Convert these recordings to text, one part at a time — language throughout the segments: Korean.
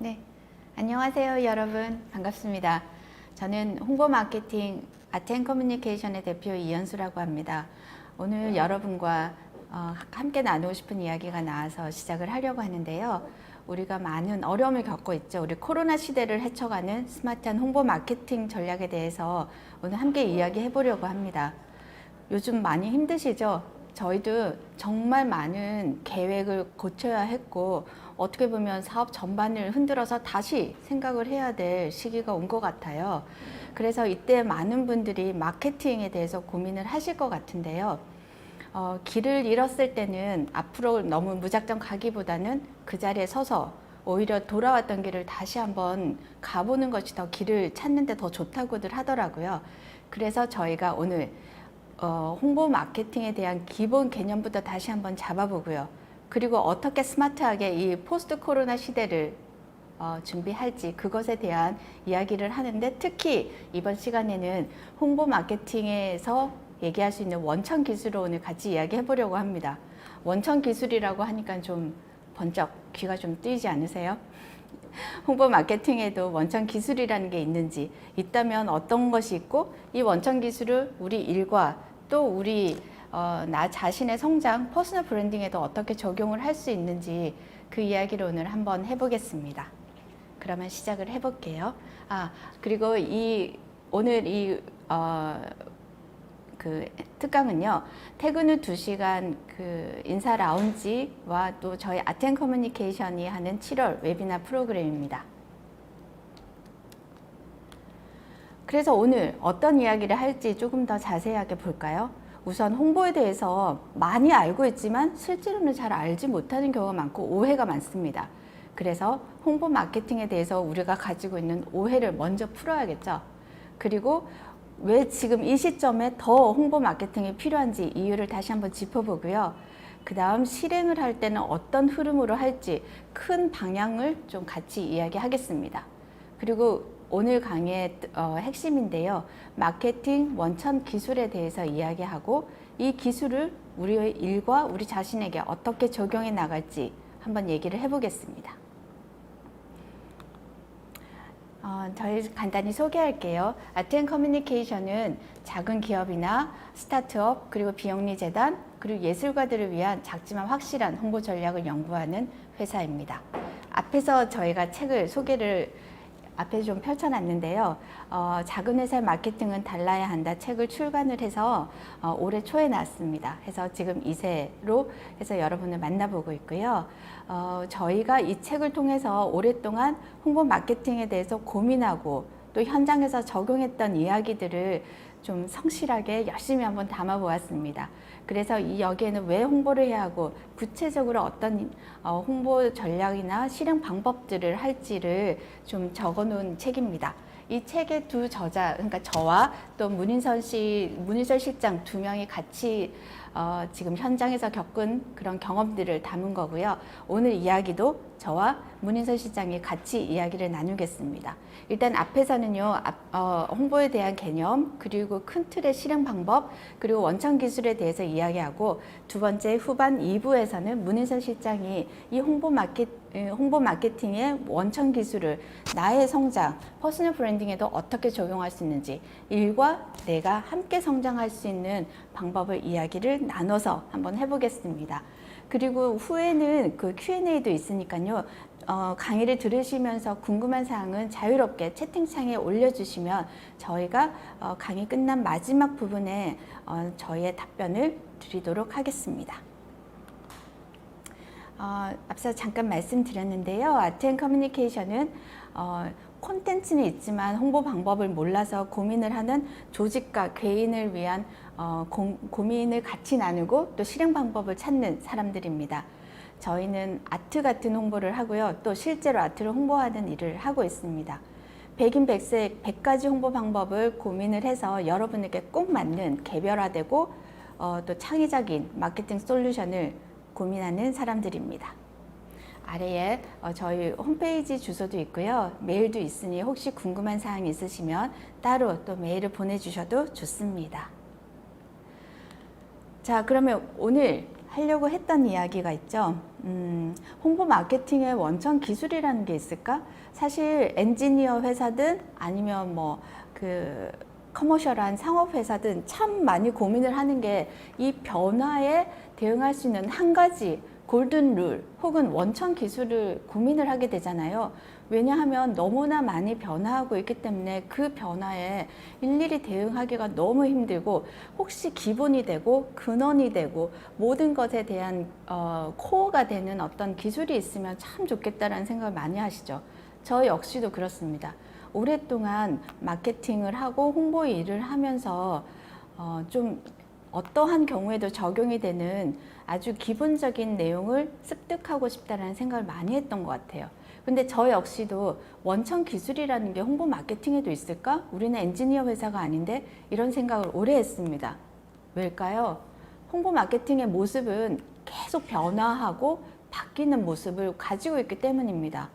네, 안녕하세요 여러분. 반갑습니다. 저는 홍보 마케팅 아트앤커뮤니케이션의 대표 이연수라고 합니다. 오늘 여러분과 함께 나누고 싶은 이야기가 나와서 시작을 하려고 하는데요. 우리가 많은 어려움을 겪고 있죠. 우리 코로나 시대를 헤쳐가는 스마트한 홍보 마케팅 전략에 대해서 오늘 함께 이야기해 보려고 합니다. 요즘 많이 힘드시죠? 저희도 정말 많은 계획을 고쳐야 했고 어떻게 보면 사업 전반을 흔들어서 다시 생각을 해야 될 시기가 온 것 같아요. 그래서 이때 많은 분들이 마케팅에 대해서 고민을 하실 것 같은데요. 길을 잃었을 때는 앞으로 너무 무작정 가기보다는 그 자리에 서서 오히려 돌아왔던 길을 다시 한번 가보는 것이 더 길을 찾는 데 더 좋다고들 하더라고요. 그래서 저희가 오늘 홍보 마케팅에 대한 기본 개념부터 다시 한번 잡아보고요. 그리고 어떻게 스마트하게 이 포스트 코로나 시대를 준비할지 그것에 대한 이야기를 하는데, 특히 이번 시간에는 홍보 마케팅에서 얘기할 수 있는 원천 기술을 오늘 같이 이야기해 보려고 합니다. 원천 기술이라고 하니까 좀 번쩍 귀가 좀 뜨이지 않으세요? 홍보 마케팅에도 원천 기술이라는 게 있는지, 있다면 어떤 것이 있고, 이 원천 기술을 우리 일과 또 우리 나 자신의 성장, 퍼스널 브랜딩에도 어떻게 적용을 할 수 있는지 그 이야기를 오늘 한번 해보겠습니다. 그러면 시작을 해볼게요. 그리고 오늘 그 특강은요, 퇴근 후 2시간 그 인사 라운지와 또 저희 아트앤커뮤니케이션이 하는 7월 웨비나 프로그램입니다. 그래서 오늘 어떤 이야기를 할지 조금 더 자세하게 볼까요? 우선 홍보에 대해서 많이 알고 있지만 실제로는 잘 알지 못하는 경우가 많고 오해가 많습니다. 그래서 홍보 마케팅에 대해서 우리가 가지고 있는 오해를 먼저 풀어야겠죠. 그리고 왜 지금 이 시점에 더 홍보 마케팅이 필요한지 이유를 다시 한번 짚어보고요. 그 다음 실행을 할 때는 어떤 흐름으로 할지 큰 방향을 좀 같이 이야기하겠습니다. 그리고 오늘 강의의 핵심인데요. 마케팅 원천 기술에 대해서 이야기하고, 이 기술을 우리의 일과 우리 자신에게 어떻게 적용해 나갈지 한번 얘기를 해보겠습니다. 저희 간단히 소개할게요. 아트앤커뮤니케이션은 작은 기업이나 스타트업, 그리고 비영리 재단, 그리고 예술가들을 위한 작지만 확실한 홍보 전략을 연구하는 회사입니다. 앞에서 저희가 책을 소개를 앞에 좀 펼쳐놨는데요. 작은 회사의 마케팅은 달라야 한다 책을 출간을 해서 올해 초에 나왔습니다. 해서 지금 2세로 해서 여러분을 만나보고 있고요. 저희가 이 책을 통해서 오랫동안 홍보 마케팅에 대해서 고민하고 또 현장에서 적용했던 이야기들을 좀 성실하게 열심히 한번 담아보았습니다. 그래서 여기에는 왜 홍보를 해야 하고 구체적으로 어떤 홍보 전략이나 실행 방법들을 할지를 좀 적어놓은 책입니다. 이 책의 두 저자, 그러니까 저와 또 문인설 실장 2명이 같이 지금 현장에서 겪은 그런 경험들을 담은 거고요. 오늘 이야기도 저와 문인설 실장이 같이 이야기를 나누겠습니다. 일단 앞에서는요, 홍보에 대한 개념, 그리고 큰 틀의 실행 방법, 그리고 원천 기술에 대해서 이야기하고, 두 번째 후반 2부에서는 문인설 실장이 이 홍보 마케팅의 원천 기술을 나의 성장, 퍼스널 브랜딩에도 어떻게 적용할 수 있는지, 일과 내가 함께 성장할 수 있는 방법을 이야기를 나눠서 한번 해보겠습니다. 그리고 후에는 그 Q&A도 있으니까요. 강의를 들으시면서 궁금한 사항은 자유롭게 채팅창에 올려주시면 저희가 강의 끝난 마지막 부분에 저희의 답변을 드리도록 하겠습니다. 앞서 잠깐 말씀드렸는데요. 아트앤커뮤니케이션은 콘텐츠는 있지만 홍보 방법을 몰라서 고민을 하는 조직과 개인을 위한 고민을 같이 나누고 또 실행 방법을 찾는 사람들입니다. 저희는 아트 같은 홍보를 하고요. 또 실제로 아트를 홍보하는 일을 하고 있습니다. 백인백색 100가지 홍보 방법을 고민을 해서 여러분에게 꼭 맞는 개별화되고 또 창의적인 마케팅 솔루션을 고민하는 사람들입니다. 아래에 저희 홈페이지 주소도 있고요. 메일도 있으니 혹시 궁금한 사항 있으시면 따로 또 메일을 보내주셔도 좋습니다. 자, 그러면 오늘 하려고 했던 이야기가 있죠. 홍보 마케팅의 원천 기술이라는 게 있을까? 사실 엔지니어 회사든 아니면 뭐 그 커머셜한 상업 회사든 참 많이 고민을 하는 게 이 변화에 대응할 수 있는 한 가지 골든 룰 혹은 원천 기술을 고민을 하게 되잖아요. 왜냐하면 너무나 많이 변화하고 있기 때문에 그 변화에 일일이 대응하기가 너무 힘들고, 혹시 기본이 되고 근원이 되고 모든 것에 대한 코어가 되는 어떤 기술이 있으면 참 좋겠다라는 생각을 많이 하시죠. 저 역시도 그렇습니다. 오랫동안 마케팅을 하고 홍보 일을 하면서 좀 어떠한 경우에도 적용이 되는 아주 기본적인 내용을 습득하고 싶다는 생각을 많이 했던 것 같아요. 근데 저 역시도 원천 기술이라는 게 홍보 마케팅에도 있을까? 우리는 엔지니어 회사가 아닌데, 이런 생각을 오래 했습니다. 왜일까요? 홍보 마케팅의 모습은 계속 변화하고 바뀌는 모습을 가지고 있기 때문입니다.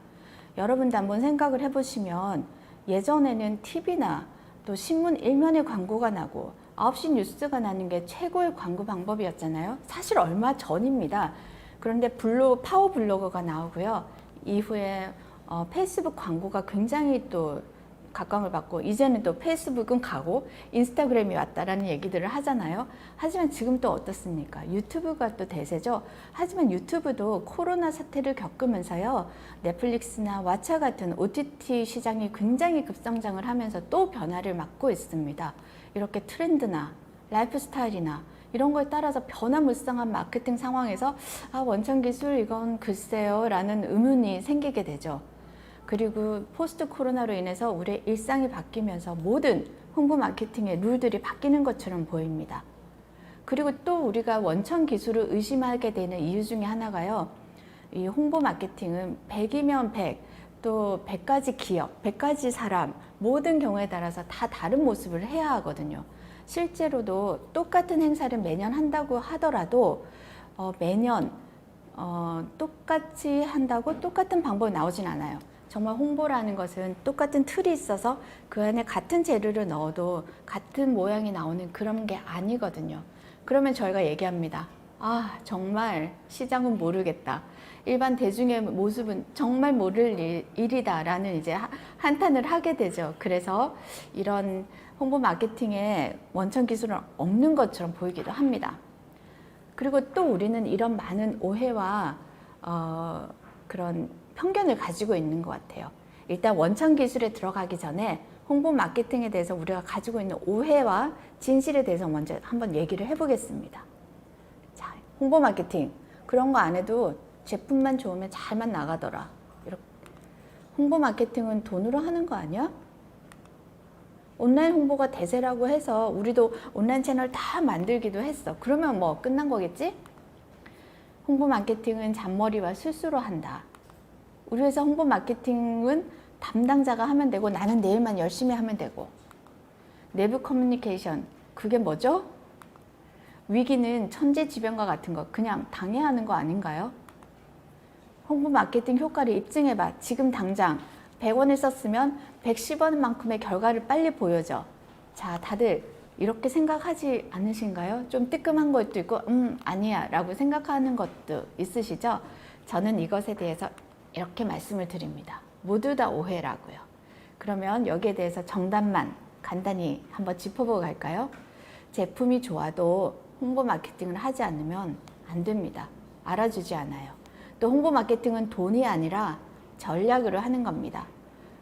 여러분도 한번 생각을 해보시면, 예전에는 TV나 또 신문 일면에 광고가 나고 9시 뉴스가 나는 게 최고의 광고 방법이었잖아요. 사실 얼마 전입니다. 그런데 파워 블로거가 나오고요. 이후에 페이스북 광고가 굉장히 또 각광을 받고, 이제는 또 페이스북은 가고 인스타그램이 왔다라는 얘기들을 하잖아요. 하지만 지금 또 어떻습니까? 유튜브가 또 대세죠. 하지만 유튜브도 코로나 사태를 겪으면서요, 넷플릭스나 왓챠 같은 OTT 시장이 굉장히 급성장을 하면서 또 변화를 맞고 있습니다. 이렇게 트렌드나 라이프 스타일이나 이런 거에 따라서 변화무쌍한 마케팅 상황에서 원천 기술 이건 글쎄요 라는 의문이 생기게 되죠. 그리고 포스트 코로나로 인해서 우리의 일상이 바뀌면서 모든 홍보 마케팅의 룰들이 바뀌는 것처럼 보입니다. 그리고 또 우리가 원천 기술을 의심하게 되는 이유 중에 하나가요, 이 홍보 마케팅은 100이면 100, 또 100가지 기업, 100가지 사람, 모든 경우에 따라서 다 다른 모습을 해야 하거든요. 실제로도 똑같은 행사를 매년 한다고 하더라도 매년 똑같이 한다고 똑같은 방법이 나오진 않아요. 정말 홍보라는 것은 똑같은 틀이 있어서 그 안에 같은 재료를 넣어도 같은 모양이 나오는 그런 게 아니거든요. 그러면 저희가 얘기합니다. 정말 시장은 모르겠다. 일반 대중의 모습은 정말 모를 일이다라는 이제 한탄을 하게 되죠. 그래서 이런 홍보 마케팅에 원천 기술은 없는 것처럼 보이기도 합니다. 그리고 또 우리는 이런 많은 오해와 그런 편견을 가지고 있는 것 같아요. 일단 원천 기술에 들어가기 전에 홍보 마케팅에 대해서 우리가 가지고 있는 오해와 진실에 대해서 먼저 한번 얘기를 해보겠습니다. 자, 홍보 마케팅 그런 거 안 해도 제품만 좋으면 잘만 나가더라. 이렇게. 홍보 마케팅은 돈으로 하는 거 아니야? 온라인 홍보가 대세라고 해서 우리도 온라인 채널 다 만들기도 했어. 그러면 뭐 끝난 거겠지? 홍보 마케팅은 잔머리와 실수로 한다. 우리 회사 홍보 마케팅은 담당자가 하면 되고 나는 내일만 열심히 하면 되고. 내부 커뮤니케이션, 그게 뭐죠? 위기는 천재지변과 같은 거 그냥 당해야 하는 거 아닌가요? 홍보 마케팅 효과를 입증해봐. 지금 당장 100원을 썼으면 110원만큼의 결과를 빨리 보여줘. 자, 다들 이렇게 생각하지 않으신가요? 좀 뜨끔한 것도 있고 아니야 라고 생각하는 것도 있으시죠? 저는 이것에 대해서 이렇게 말씀을 드립니다. 모두 다 오해라고요. 그러면 여기에 대해서 정답만 간단히 한번 짚어보고 갈까요? 제품이 좋아도 홍보 마케팅을 하지 않으면 안 됩니다. 알아주지 않아요. 또 홍보 마케팅은 돈이 아니라 전략으로 하는 겁니다.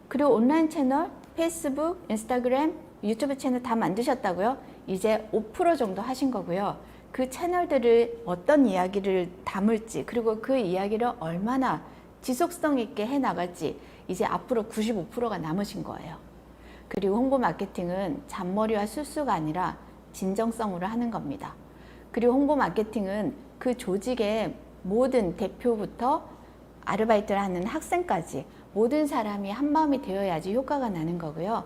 그리고 온라인 채널, 페이스북, 인스타그램, 유튜브 채널 다 만드셨다고요? 이제 5% 정도 하신 거고요. 그 채널들을 어떤 이야기를 담을지, 그리고 그 이야기를 얼마나 지속성 있게 해나갈지 이제 앞으로 95%가 남으신 거예요. 그리고 홍보 마케팅은 잔머리와 실수가 아니라 진정성으로 하는 겁니다. 그리고 홍보 마케팅은 그 조직의 모든 대표부터 아르바이트를 하는 학생까지 모든 사람이 한마음이 되어야지 효과가 나는 거고요.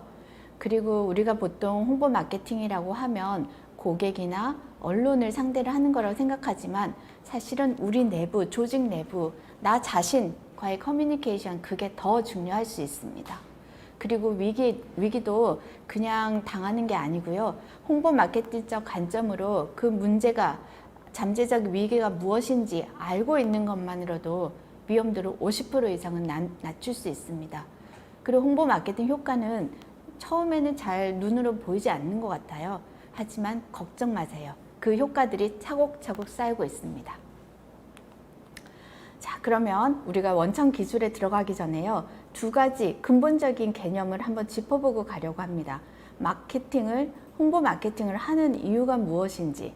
그리고 우리가 보통 홍보 마케팅이라고 하면 고객이나 언론을 상대를 하는 거라고 생각하지만 사실은 우리 내부, 조직 내부, 나 자신과의 커뮤니케이션, 그게 더 중요할 수 있습니다. 그리고 위기도 그냥 당하는 게 아니고요. 홍보 마케팅적 관점으로 그 문제가 잠재적 위기가 무엇인지 알고 있는 것만으로도 위험도를 50% 이상은 낮출 수 있습니다. 그리고 홍보 마케팅 효과는 처음에는 잘 눈으로 보이지 않는 것 같아요. 하지만 걱정 마세요. 그 효과들이 차곡차곡 쌓이고 있습니다. 자, 그러면 우리가 원천 기술에 들어가기 전에요. 두 가지 근본적인 개념을 한번 짚어보고 가려고 합니다. 홍보 마케팅을 하는 이유가 무엇인지.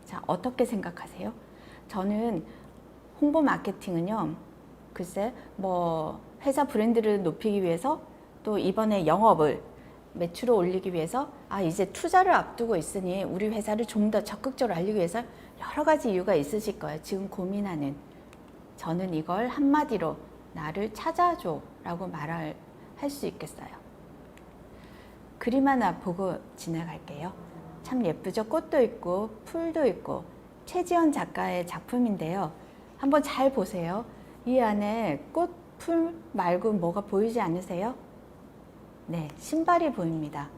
자, 어떻게 생각하세요? 저는 홍보 마케팅은요, 글쎄, 회사 브랜드를 높이기 위해서, 또 이번에 영업을 매출을 올리기 위해서, 이제 투자를 앞두고 있으니 우리 회사를 좀 더 적극적으로 알리기 위해서 여러 가지 이유가 있으실 거예요. 지금 고민하는. 저는 이걸 한마디로 나를 찾아줘 라고 말할 수 있겠어요. 그림 하나 보고 지나갈게요. 참 예쁘죠? 꽃도 있고 풀도 있고 최지연 작가의 작품인데요. 한번 잘 보세요. 이 안에 꽃, 풀 말고 뭐가 보이지 않으세요? 네, 신발이 보입니다.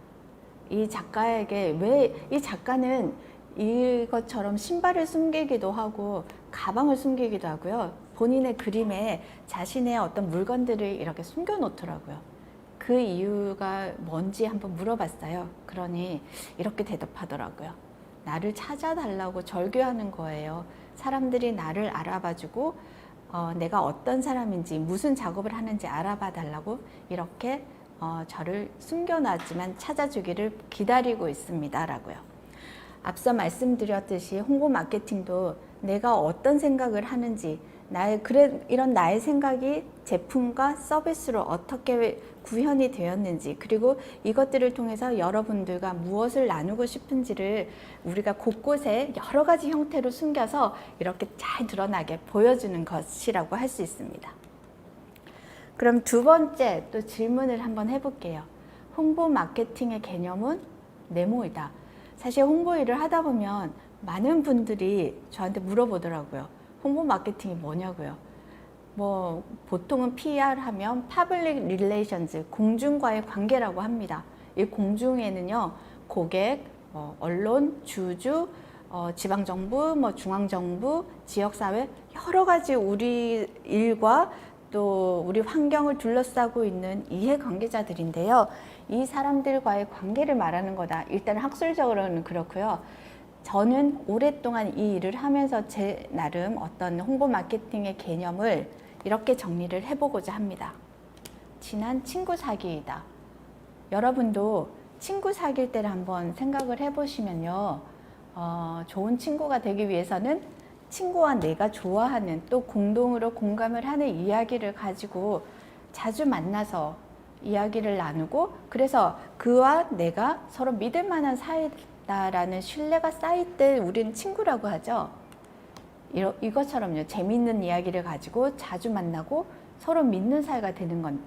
이 작가에게 왜 이 작가는 이것처럼 신발을 숨기기도 하고 가방을 숨기기도 하고요. 본인의 그림에 자신의 어떤 물건들을 이렇게 숨겨 놓더라고요. 그 이유가 뭔지 한번 물어봤어요. 그러니 이렇게 대답하더라고요. 나를 찾아달라고 절규하는 거예요. 사람들이 나를 알아봐주고 내가 어떤 사람인지 무슨 작업을 하는지 알아봐 달라고 이렇게 저를 숨겨놨지만 찾아주기를 기다리고 있습니다 라고요. 앞서 말씀드렸듯이 홍보 마케팅도 내가 어떤 생각을 하는지 이런 나의 생각이 제품과 서비스로 어떻게 구현이 되었는지, 그리고 이것들을 통해서 여러분들과 무엇을 나누고 싶은지를 우리가 곳곳에 여러 가지 형태로 숨겨서 이렇게 잘 드러나게 보여주는 것이라고 할 수 있습니다. 그럼 두 번째 또 질문을 한번 해볼게요. 홍보 마케팅의 개념은 네모이다. 사실 홍보 일을 하다 보면 많은 분들이 저한테 물어보더라고요. 홍보 마케팅이 뭐냐고요. 보통은 PR 하면 Public Relations, 공중과의 관계라고 합니다. 이 공중에는요, 고객, 언론, 주주, 지방정부, 중앙정부, 지역사회, 여러 가지 우리 일과 또 우리 환경을 둘러싸고 있는 이해관계자들인데요. 이 사람들과의 관계를 말하는 거다. 일단 학술적으로는 그렇고요. 저는 오랫동안 이 일을 하면서 제 나름 어떤 홍보 마케팅의 개념을 이렇게 정리를 해보고자 합니다. 친한 친구 사귀이다. 여러분도 친구 사귈 때를 한번 생각을 해보시면요. 좋은 친구가 되기 위해서는 친구와 내가 좋아하는 또 공동으로 공감을 하는 이야기를 가지고 자주 만나서 이야기를 나누고, 그래서 그와 내가 서로 믿을 만한 사이다라는 신뢰가 쌓일 때 우리는 친구라고 하죠. 이것처럼요. 재미있는 이야기를 가지고 자주 만나고 서로 믿는 사이가 되는 건.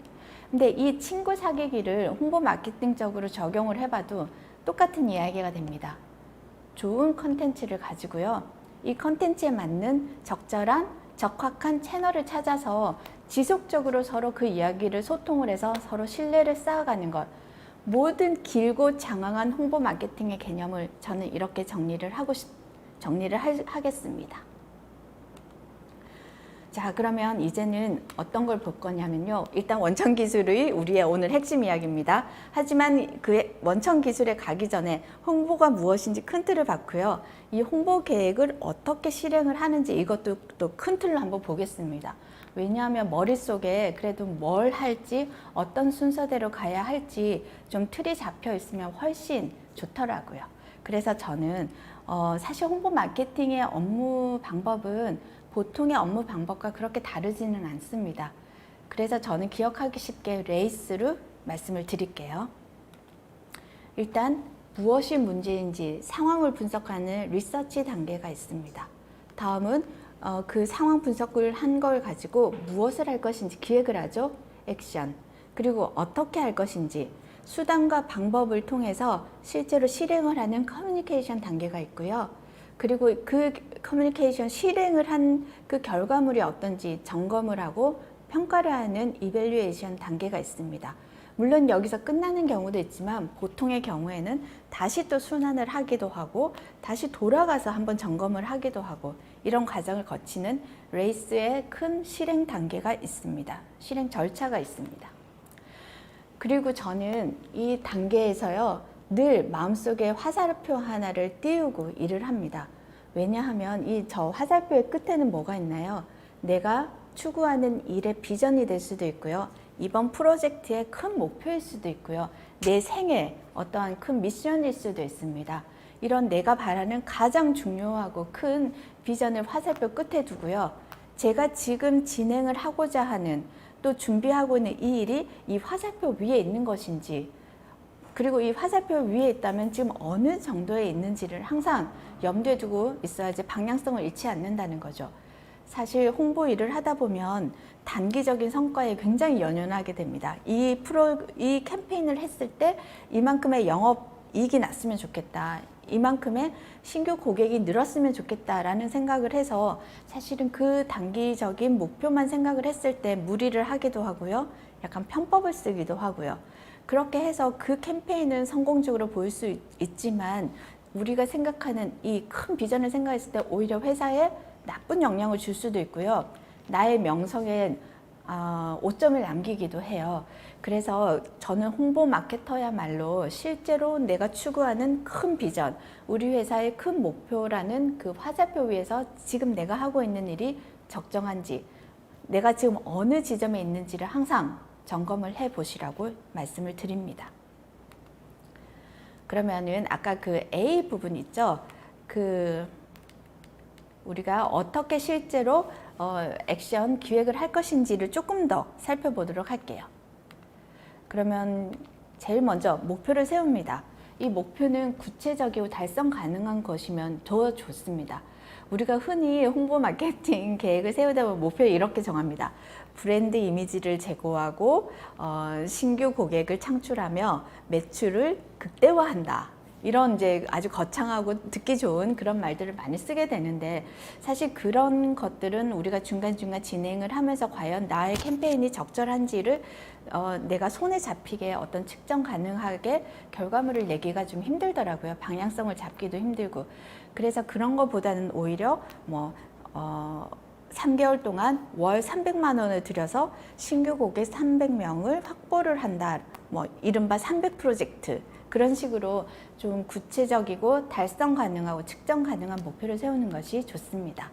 근데 이 친구 사귀기를 홍보 마케팅적으로 적용을 해봐도 똑같은 이야기가 됩니다. 좋은 컨텐츠를 가지고요. 이 컨텐츠에 맞는 적확한 채널을 찾아서 지속적으로 서로 그 이야기를 소통을 해서 서로 신뢰를 쌓아가는 것. 모든 길고 장황한 홍보 마케팅의 개념을 저는 이렇게 정리를 하겠습니다. 자, 그러면 이제는 어떤 걸 볼 거냐면요. 일단 원천 기술의 우리의 오늘 핵심 이야기입니다. 하지만 그 원천 기술에 가기 전에 홍보가 무엇인지 큰 틀을 봤고요. 이 홍보 계획을 어떻게 실행을 하는지 이것도 또 큰 틀로 한번 보겠습니다. 왜냐하면 머릿속에 그래도 뭘 할지 어떤 순서대로 가야 할지 좀 틀이 잡혀 있으면 훨씬 좋더라고요. 그래서 저는 사실 홍보 마케팅의 업무 방법은 보통의 업무 방법과 그렇게 다르지는 않습니다. 그래서 저는 기억하기 쉽게 레이스로 말씀을 드릴게요. 일단 무엇이 문제인지 상황을 분석하는 리서치 단계가 있습니다. 다음은 그 상황 분석을 한 걸 가지고 무엇을 할 것인지 기획을 하죠. 액션. 그리고 어떻게 할 것인지 수단과 방법을 통해서 실제로 실행을 하는 커뮤니케이션 단계가 있고요. 그리고 그 커뮤니케이션 실행을 한 그 결과물이 어떤지 점검을 하고 평가를 하는 이밸류에이션 단계가 있습니다. 물론 여기서 끝나는 경우도 있지만 보통의 경우에는 다시 또 순환을 하기도 하고 다시 돌아가서 한번 점검을 하기도 하고 이런 과정을 거치는 레이스의 큰 실행 단계가 있습니다. 실행 절차가 있습니다. 그리고 저는 이 단계에서요, 늘 마음속에 화살표 하나를 띄우고 일을 합니다. 왜냐하면 이 저 화살표의 끝에는 뭐가 있나요? 내가 추구하는 일의 비전이 될 수도 있고요. 이번 프로젝트의 큰 목표일 수도 있고요. 내 생애 어떠한 큰 미션일 수도 있습니다. 이런 내가 바라는 가장 중요하고 큰 비전을 화살표 끝에 두고요. 제가 지금 진행을 하고자 하는 또 준비하고 있는 이 일이 이 화살표 위에 있는 것인지, 그리고 이 화살표 위에 있다면 지금 어느 정도에 있는지를 항상 염두에 두고 있어야지 방향성을 잃지 않는다는 거죠. 사실 홍보 일을 하다 보면 단기적인 성과에 굉장히 연연하게 됩니다. 이 캠페인을 했을 때 이만큼의 영업이익이 났으면 좋겠다. 이만큼의 신규 고객이 늘었으면 좋겠다라는 생각을 해서 사실은 그 단기적인 목표만 생각을 했을 때 무리를 하기도 하고요. 약간 편법을 쓰기도 하고요. 그렇게 해서 그 캠페인은 성공적으로 보일 수 있지만 우리가 생각하는 이 큰 비전을 생각했을 때 오히려 회사에 나쁜 영향을 줄 수도 있고요. 나의 명성에 오점을 남기기도 해요. 그래서 저는 홍보 마케터야말로 실제로 내가 추구하는 큰 비전, 우리 회사의 큰 목표라는 그 화살표 위에서 지금 내가 하고 있는 일이 적정한지, 내가 지금 어느 지점에 있는지를 항상 점검을 해 보시라고 말씀을 드립니다. 그러면은 아까 그 A 부분 있죠? 우리가 어떻게 실제로 액션 기획을 할 것인지를 조금 더 살펴보도록 할게요. 그러면 제일 먼저 목표를 세웁니다. 이 목표는 구체적이고 달성 가능한 것이면 더 좋습니다. 우리가 흔히 홍보 마케팅 계획을 세우다 보면 목표를 이렇게 정합니다. 브랜드 이미지를 제고하고 신규 고객을 창출하며 매출을 극대화한다. 이런 이제 아주 거창하고 듣기 좋은 그런 말들을 많이 쓰게 되는데, 사실 그런 것들은 우리가 중간중간 진행을 하면서 과연 나의 캠페인이 적절한지를 내가 손에 잡히게 어떤 측정 가능하게 결과물을 내기가 좀 힘들더라고요. 방향성을 잡기도 힘들고. 그래서 그런 것보다는 오히려 3개월 동안 월 300만 원을 들여서 신규 고객 300명을 확보를 한다. 이른바 300 프로젝트. 그런 식으로 좀 구체적이고 달성 가능하고 측정 가능한 목표를 세우는 것이 좋습니다.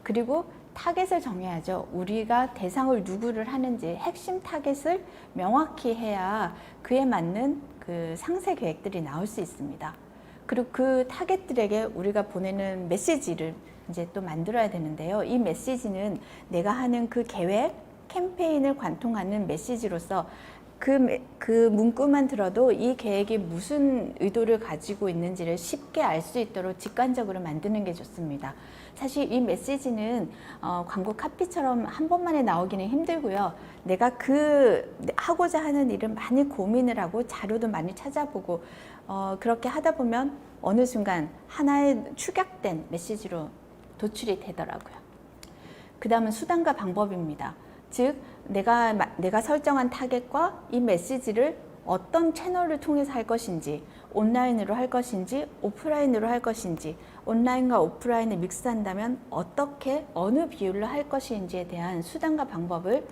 그리고 타겟을 정해야죠. 우리가 대상을 누구를 하는지 핵심 타겟을 명확히 해야 그에 맞는 그 상세 계획들이 나올 수 있습니다. 그리고 그 타겟들에게 우리가 보내는 메시지를 이제 또 만들어야 되는데요. 이 메시지는 내가 하는 그 계획, 캠페인을 관통하는 메시지로서 그 문구만 들어도 이 계획이 무슨 의도를 가지고 있는지를 쉽게 알 수 있도록 직관적으로 만드는 게 좋습니다. 사실 이 메시지는 광고 카피처럼 한 번만에 나오기는 힘들고요. 내가 하고자 하는 일을 많이 고민을 하고 자료도 많이 찾아보고 그렇게 하다 보면 어느 순간 하나의 축약된 메시지로 도출이 되더라고요. 그 다음은 수단과 방법입니다. 즉 내가 설정한 타겟과 이 메시지를 어떤 채널을 통해서 할 것인지, 온라인으로 할 것인지 오프라인으로 할 것인지, 온라인과 오프라인을 믹스한다면 어떻게 어느 비율로 할 것인지에 대한 수단과 방법을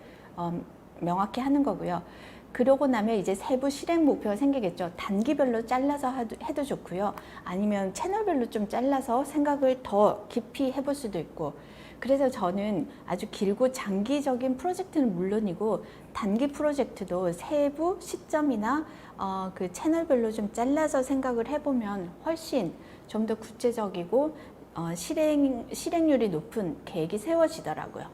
명확히 하는 거고요. 그러고 나면 이제 세부 실행 목표가 생기겠죠. 단기별로 잘라서 해도 좋고요. 아니면 채널별로 좀 잘라서 생각을 더 깊이 해볼 수도 있고. 그래서 저는 아주 길고 장기적인 프로젝트는 물론이고 단기 프로젝트도 세부 시점이나 그 채널별로 좀 잘라서 생각을 해보면 훨씬 좀 더 구체적이고 실행률이 높은 계획이 세워지더라고요.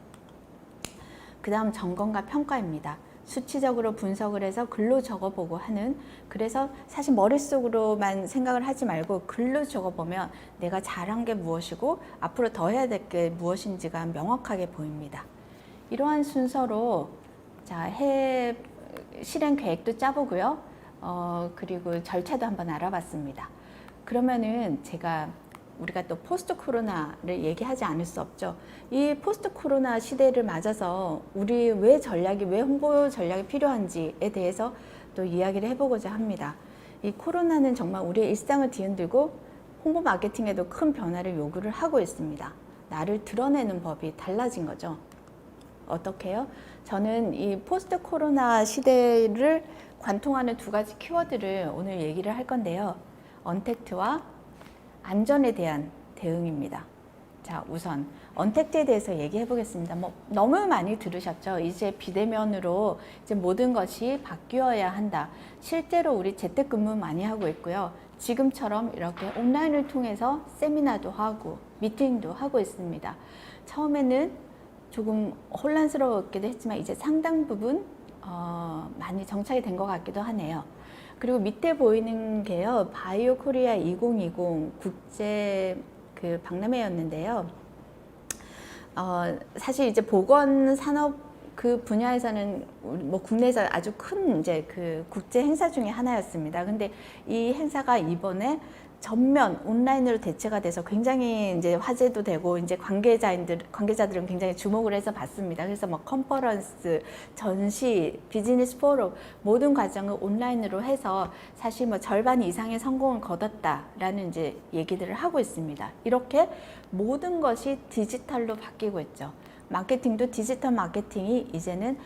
그 다음 점검과 평가입니다. 수치적으로 분석을 해서 글로 적어보고 하는, 그래서 사실 머릿속으로만 생각을 하지 말고 글로 적어보면 내가 잘한 게 무엇이고 앞으로 더 해야 될 게 무엇인지가 명확하게 보입니다. 이러한 순서로 실행 계획도 짜보고요. 그리고 절차도 한번 알아봤습니다. 그러면은 우리가 또 포스트 코로나를 얘기하지 않을 수 없죠. 이 포스트 코로나 시대를 맞아서 우리 왜 홍보 전략이 필요한지에 대해서 또 이야기를 해보고자 합니다. 이 코로나는 정말 우리의 일상을 뒤흔들고 홍보 마케팅에도 큰 변화를 요구를 하고 있습니다. 나를 드러내는 법이 달라진 거죠. 어떻게요? 저는 이 포스트 코로나 시대를 관통하는 두 가지 키워드를 오늘 얘기를 할 건데요. 언택트와 안전에 대한 대응입니다. 자, 우선 언택트에 대해서 얘기해 보겠습니다. 너무 많이 들으셨죠? 이제 비대면으로 이제 모든 것이 바뀌어야 한다. 실제로 우리 재택근무 많이 하고 있고요. 지금처럼 이렇게 온라인을 통해서 세미나도 하고 미팅도 하고 있습니다. 처음에는 조금 혼란스러웠기도 했지만 이제 상당 부분 많이 정착이 된 것 같기도 하네요. 그리고 밑에 보이는 게요, 바이오 코리아 2020 국제 그 박람회였는데요. 사실 이제 보건 산업 그 분야에서는 뭐 국내에서 아주 큰 이제 그 국제 행사 중에 하나였습니다. 근데 이 행사가 이번에 전면 온라인으로 대체가 돼서 굉장히 이제 화제도 되고 이제 관계자들은 굉장히 주목을 해서 봤습니다. 그래서 뭐 컨퍼런스, 전시, 비즈니스 포럼 모든 과정을 온라인으로 해서 사실 뭐 절반 이상의 성공을 거뒀다라는 이제 얘기들을 하고 있습니다. 이렇게 모든 것이 디지털로 바뀌고 있죠. 마케팅도 디지털 마케팅이 이제는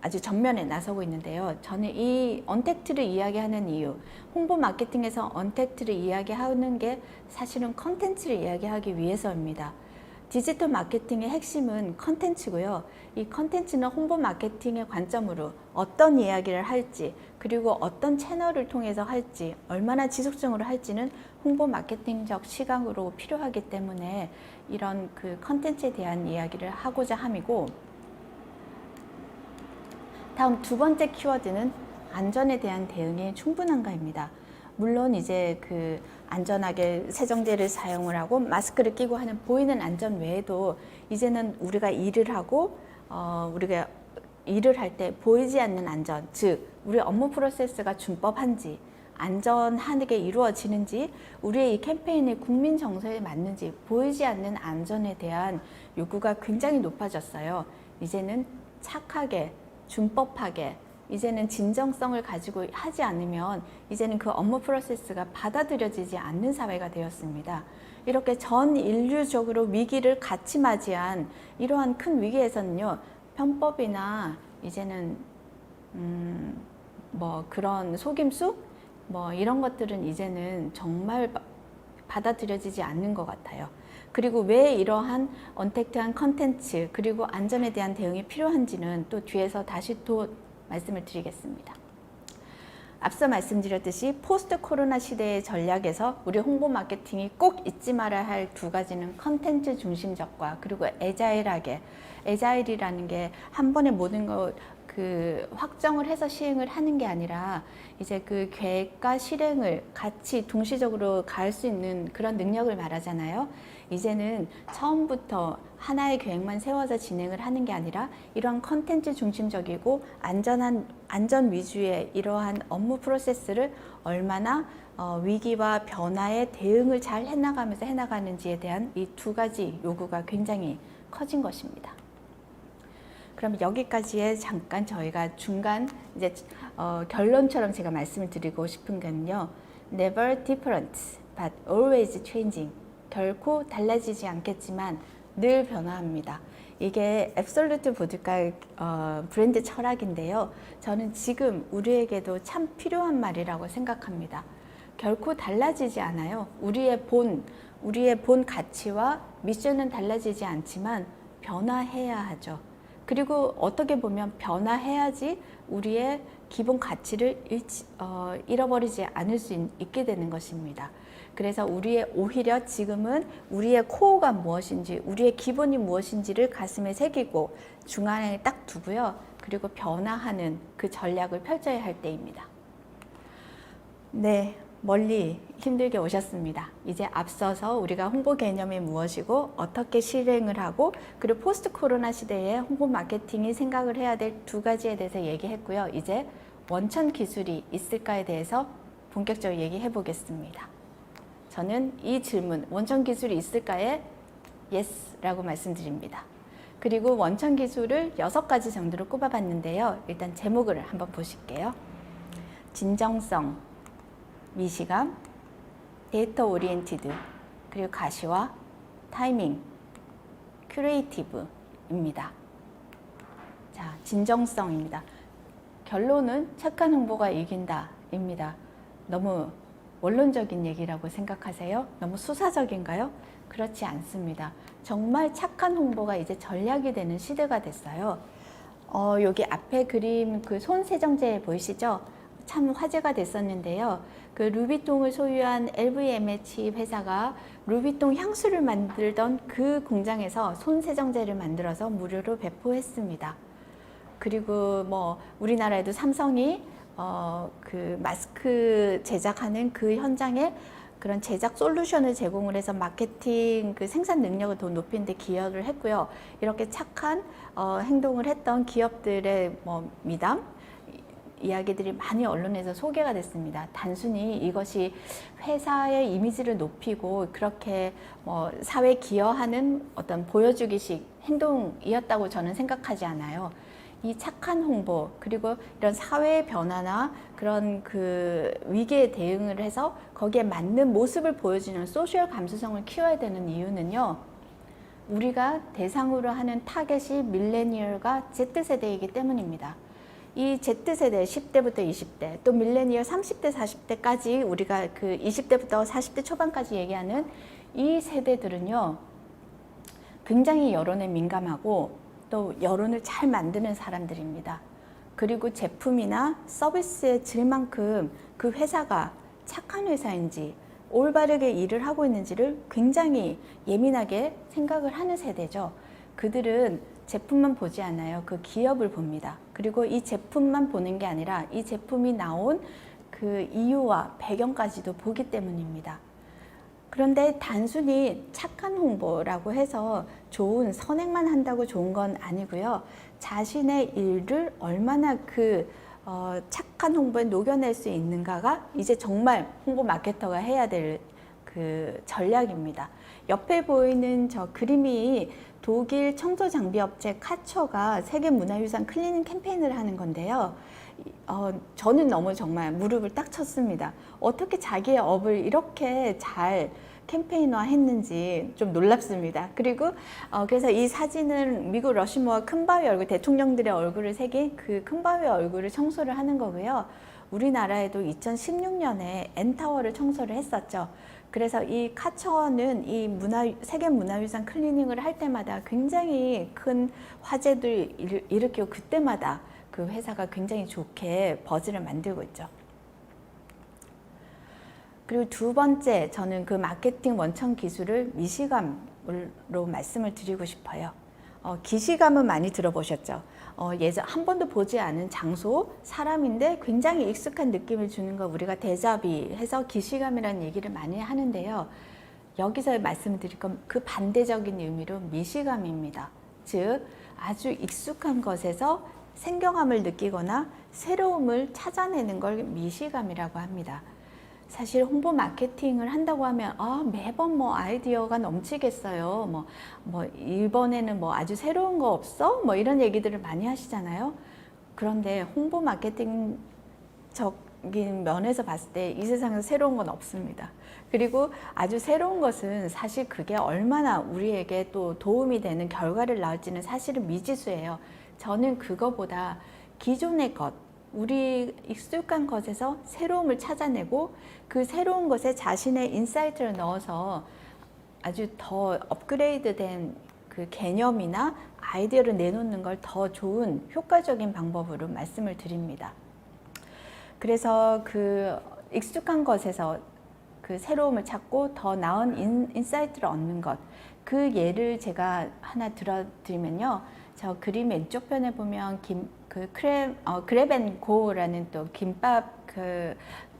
아주 전면에 나서고 있는데요. 저는 이 언택트를 이야기하는 이유, 홍보 마케팅에서 언택트를 이야기하는 게 사실은 컨텐츠를 이야기하기 위해서입니다. 디지털 마케팅의 핵심은 컨텐츠고요. 이 컨텐츠는 홍보 마케팅의 관점으로 어떤 이야기를 할지, 그리고 어떤 채널을 통해서 할지, 얼마나 지속적으로 할지는 홍보 마케팅적 시각으로 필요하기 때문에 이런 그 컨텐츠에 대한 이야기를 하고자 함이고, 다음 두 번째 키워드는 안전에 대한 대응이 충분한가입니다. 물론 이제 그 안전하게 세정제를 사용을 하고 마스크를 끼고 하는 보이는 안전 외에도 이제는 우리가 일을 하고 우리가 일을 할 때 보이지 않는 안전, 즉 우리 업무 프로세스가 준법한지 안전하게 이루어지는지 우리의 이 캠페인이 국민 정서에 맞는지 보이지 않는 안전에 대한 요구가 굉장히 높아졌어요. 이제는 착하게 준법하게 이제는 진정성을 가지고 하지 않으면 이제는 그 업무 프로세스가 받아들여지지 않는 사회가 되었습니다. 이렇게 전 인류적으로 위기를 같이 맞이한 이러한 큰 위기에서는요, 편법이나 이제는 뭐 그런 속임수 뭐 이런 것들은 이제는 정말 받아들여지지 않는 것 같아요. 그리고 왜 이러한 언택트한 컨텐츠 그리고 안전에 대한 대응이 필요한지는 또 뒤에서 다시 또 말씀을 드리겠습니다. 앞서 말씀드렸듯이 포스트 코로나 시대의 전략에서 우리 홍보 마케팅이 꼭 잊지 말아야 할 두 가지는 컨텐츠 중심적과 그리고 애자일이라는 게 한 번에 모든 것 그 확정을 해서 시행을 하는 게 아니라 이제 그 계획과 실행을 같이 동시적으로 가할 수 있는 그런 능력을 말하잖아요. 이제는 처음부터 하나의 계획만 세워서 진행을 하는 게 아니라 이러한 컨텐츠 중심적이고 안전 위주의 이러한 업무 프로세스를 얼마나 위기와 변화에 대응을 잘 해나가는지에 대한 이 두 가지 요구가 굉장히 커진 것입니다. 그럼 여기까지에 잠깐 저희가 중간 이제 결론처럼 제가 말씀을 드리고 싶은 건요. Never different, but always changing. 결코 달라지지 않겠지만 늘 변화합니다. 이게 앱솔루트 보드카 브랜드 철학인데요. 저는 지금 우리에게도 참 필요한 말이라고 생각합니다. 결코 달라지지 않아요. 우리의 본 가치와 미션은 달라지지 않지만 변화해야 하죠. 그리고 어떻게 보면 변화해야지 우리의 기본 가치를 잃어버리지 않을 수 있게 되는 것입니다. 그래서 오히려 지금은 우리의 코어가 무엇인지, 우리의 기본이 무엇인지를 가슴에 새기고 중앙에 딱 두고요. 그리고 변화하는 그 전략을 펼쳐야 할 때입니다. 네, 멀리 힘들게 오셨습니다. 이제 앞서서 우리가 홍보 개념이 무엇이고 어떻게 실행을 하고 그리고 포스트 코로나 시대에 홍보 마케팅이 생각을 해야 될 두 가지에 대해서 얘기했고요. 이제 원천 기술이 있을까에 대해서 본격적으로 얘기해 보겠습니다. 저는 이 질문, 원천 기술이 있을까에 Yes라고 말씀드립니다. 그리고 원천 기술을 6가지 정도로 꼽아봤는데요. 일단 제목을 한번 보실게요. 진정성, 미시감, 데이터 오리엔티드, 그리고 가시화, 타이밍, 큐레이티브입니다. 자, 진정성입니다. 결론은 착한 홍보가 이긴다입니다. 너무 원론적인 얘기라고 생각하세요? 너무 수사적인가요? 그렇지 않습니다. 정말 착한 홍보가 이제 전략이 되는 시대가 됐어요. 여기 앞에 그림 그 손 세정제 보이시죠? 참 화제가 됐었는데요. 그 루비통을 소유한 LVMH 회사가 루비통 향수를 만들던 그 공장에서 손 세정제를 만들어서 무료로 배포했습니다. 그리고 뭐 우리나라에도 삼성이 그 마스크 제작하는 그 현장에 그런 제작 솔루션을 제공을 해서 마케팅 그 생산 능력을 더 높이는 데 기여를 했고요. 이렇게 착한 행동을 했던 기업들의 뭐 미담 이야기들이 많이 언론에서 소개가 됐습니다. 단순히 이것이 회사의 이미지를 높이고 그렇게 뭐 사회에 기여하는 어떤 보여주기식 행동이었다고 저는 생각하지 않아요. 이 착한 홍보 그리고 이런 사회의 변화나 그런 그 위기에 대응을 해서 거기에 맞는 모습을 보여주는 소셜 감수성을 키워야 되는 이유는요. 우리가 대상으로 하는 타겟이 밀레니얼과 Z세대이기 때문입니다. 이 Z세대 10대부터 20대 또 밀레니얼 30대 40대까지 우리가 그 20대부터 40대 초반까지 얘기하는 이 세대들은요. 굉장히 여론에 민감하고 또 여론을 잘 만드는 사람들입니다. 그리고 제품이나 서비스의 질만큼 그 회사가 착한 회사인지 올바르게 일을 하고 있는지를 굉장히 예민하게 생각을 하는 세대죠. 그들은 제품만 보지 않아요. 그 기업을 봅니다. 그리고 이 제품만 보는 게 아니라 이 제품이 나온 그 이유와 배경까지도 보기 때문입니다. 그런데 단순히 착한 홍보라고 해서 좋은 선행만 한다고 좋은 건 아니고요. 자신의 일을 얼마나 그 착한 홍보에 녹여낼 수 있는가가 이제 정말 홍보 마케터가 해야 될 그 전략입니다. 옆에 보이는 저 그림이 독일 청소 장비 업체 카처가 세계 문화유산 클리닝 캠페인을 하는 건데요. 저는 너무 정말 무릎을 딱 쳤습니다. 어떻게 자기의 업을 이렇게 잘 캠페인화 했는지 좀 놀랍습니다. 그리고 그래서 이 사진은 미국 러시모어 큰바위 얼굴 대통령들의 얼굴을 새긴 그 큰바위 얼굴을 청소를 하는 거고요. 우리나라에도 2016년에 N타워를 청소를 했었죠. 그래서 이 카처는 이 세계 문화유산 클리닝을 할 때마다 굉장히 큰 화제를 일으키고 그때마다 그 회사가 굉장히 좋게 버즈를 만들고 있죠. 그리고 두 번째, 저는 그 마케팅 원천 기술을 미시감으로 말씀을 드리고 싶어요. 기시감은 많이 들어보셨죠? 예전 한 번도 보지 않은 장소, 사람인데 굉장히 익숙한 느낌을 주는 거 우리가 데자비해서 기시감이라는 얘기를 많이 하는데요. 여기서 말씀드릴 건 그 반대적인 의미로 미시감입니다. 즉, 아주 익숙한 것에서 생경함을 느끼거나 새로움을 찾아내는 걸 미시감이라고 합니다. 사실 홍보 마케팅을 한다고 하면 매번 뭐 아이디어가 넘치겠어요. 뭐 이번에는 뭐 아주 새로운 거 없어? 뭐 이런 얘기들을 많이 하시잖아요. 그런데 홍보 마케팅적인 면에서 봤을 때 이 세상에서 새로운 건 없습니다. 그리고 아주 새로운 것은 사실 그게 얼마나 우리에게 또 도움이 되는 결과를 낳을지는 사실은 미지수예요. 저는 그거보다 기존의 것, 우리 익숙한 것에서 새로움을 찾아내고 그 새로운 것에 자신의 인사이트를 넣어서 아주 더 업그레이드된 그 개념이나 아이디어를 내놓는 걸 더 좋은 효과적인 방법으로 말씀을 드립니다. 그래서 그 익숙한 것에서 그 새로움을 찾고 더 나은 인사이트를 얻는 것, 그 예를 제가 하나 들어드리면요. 저 그림 왼쪽 편에 보면 그랩앤고라는 또 김밥 그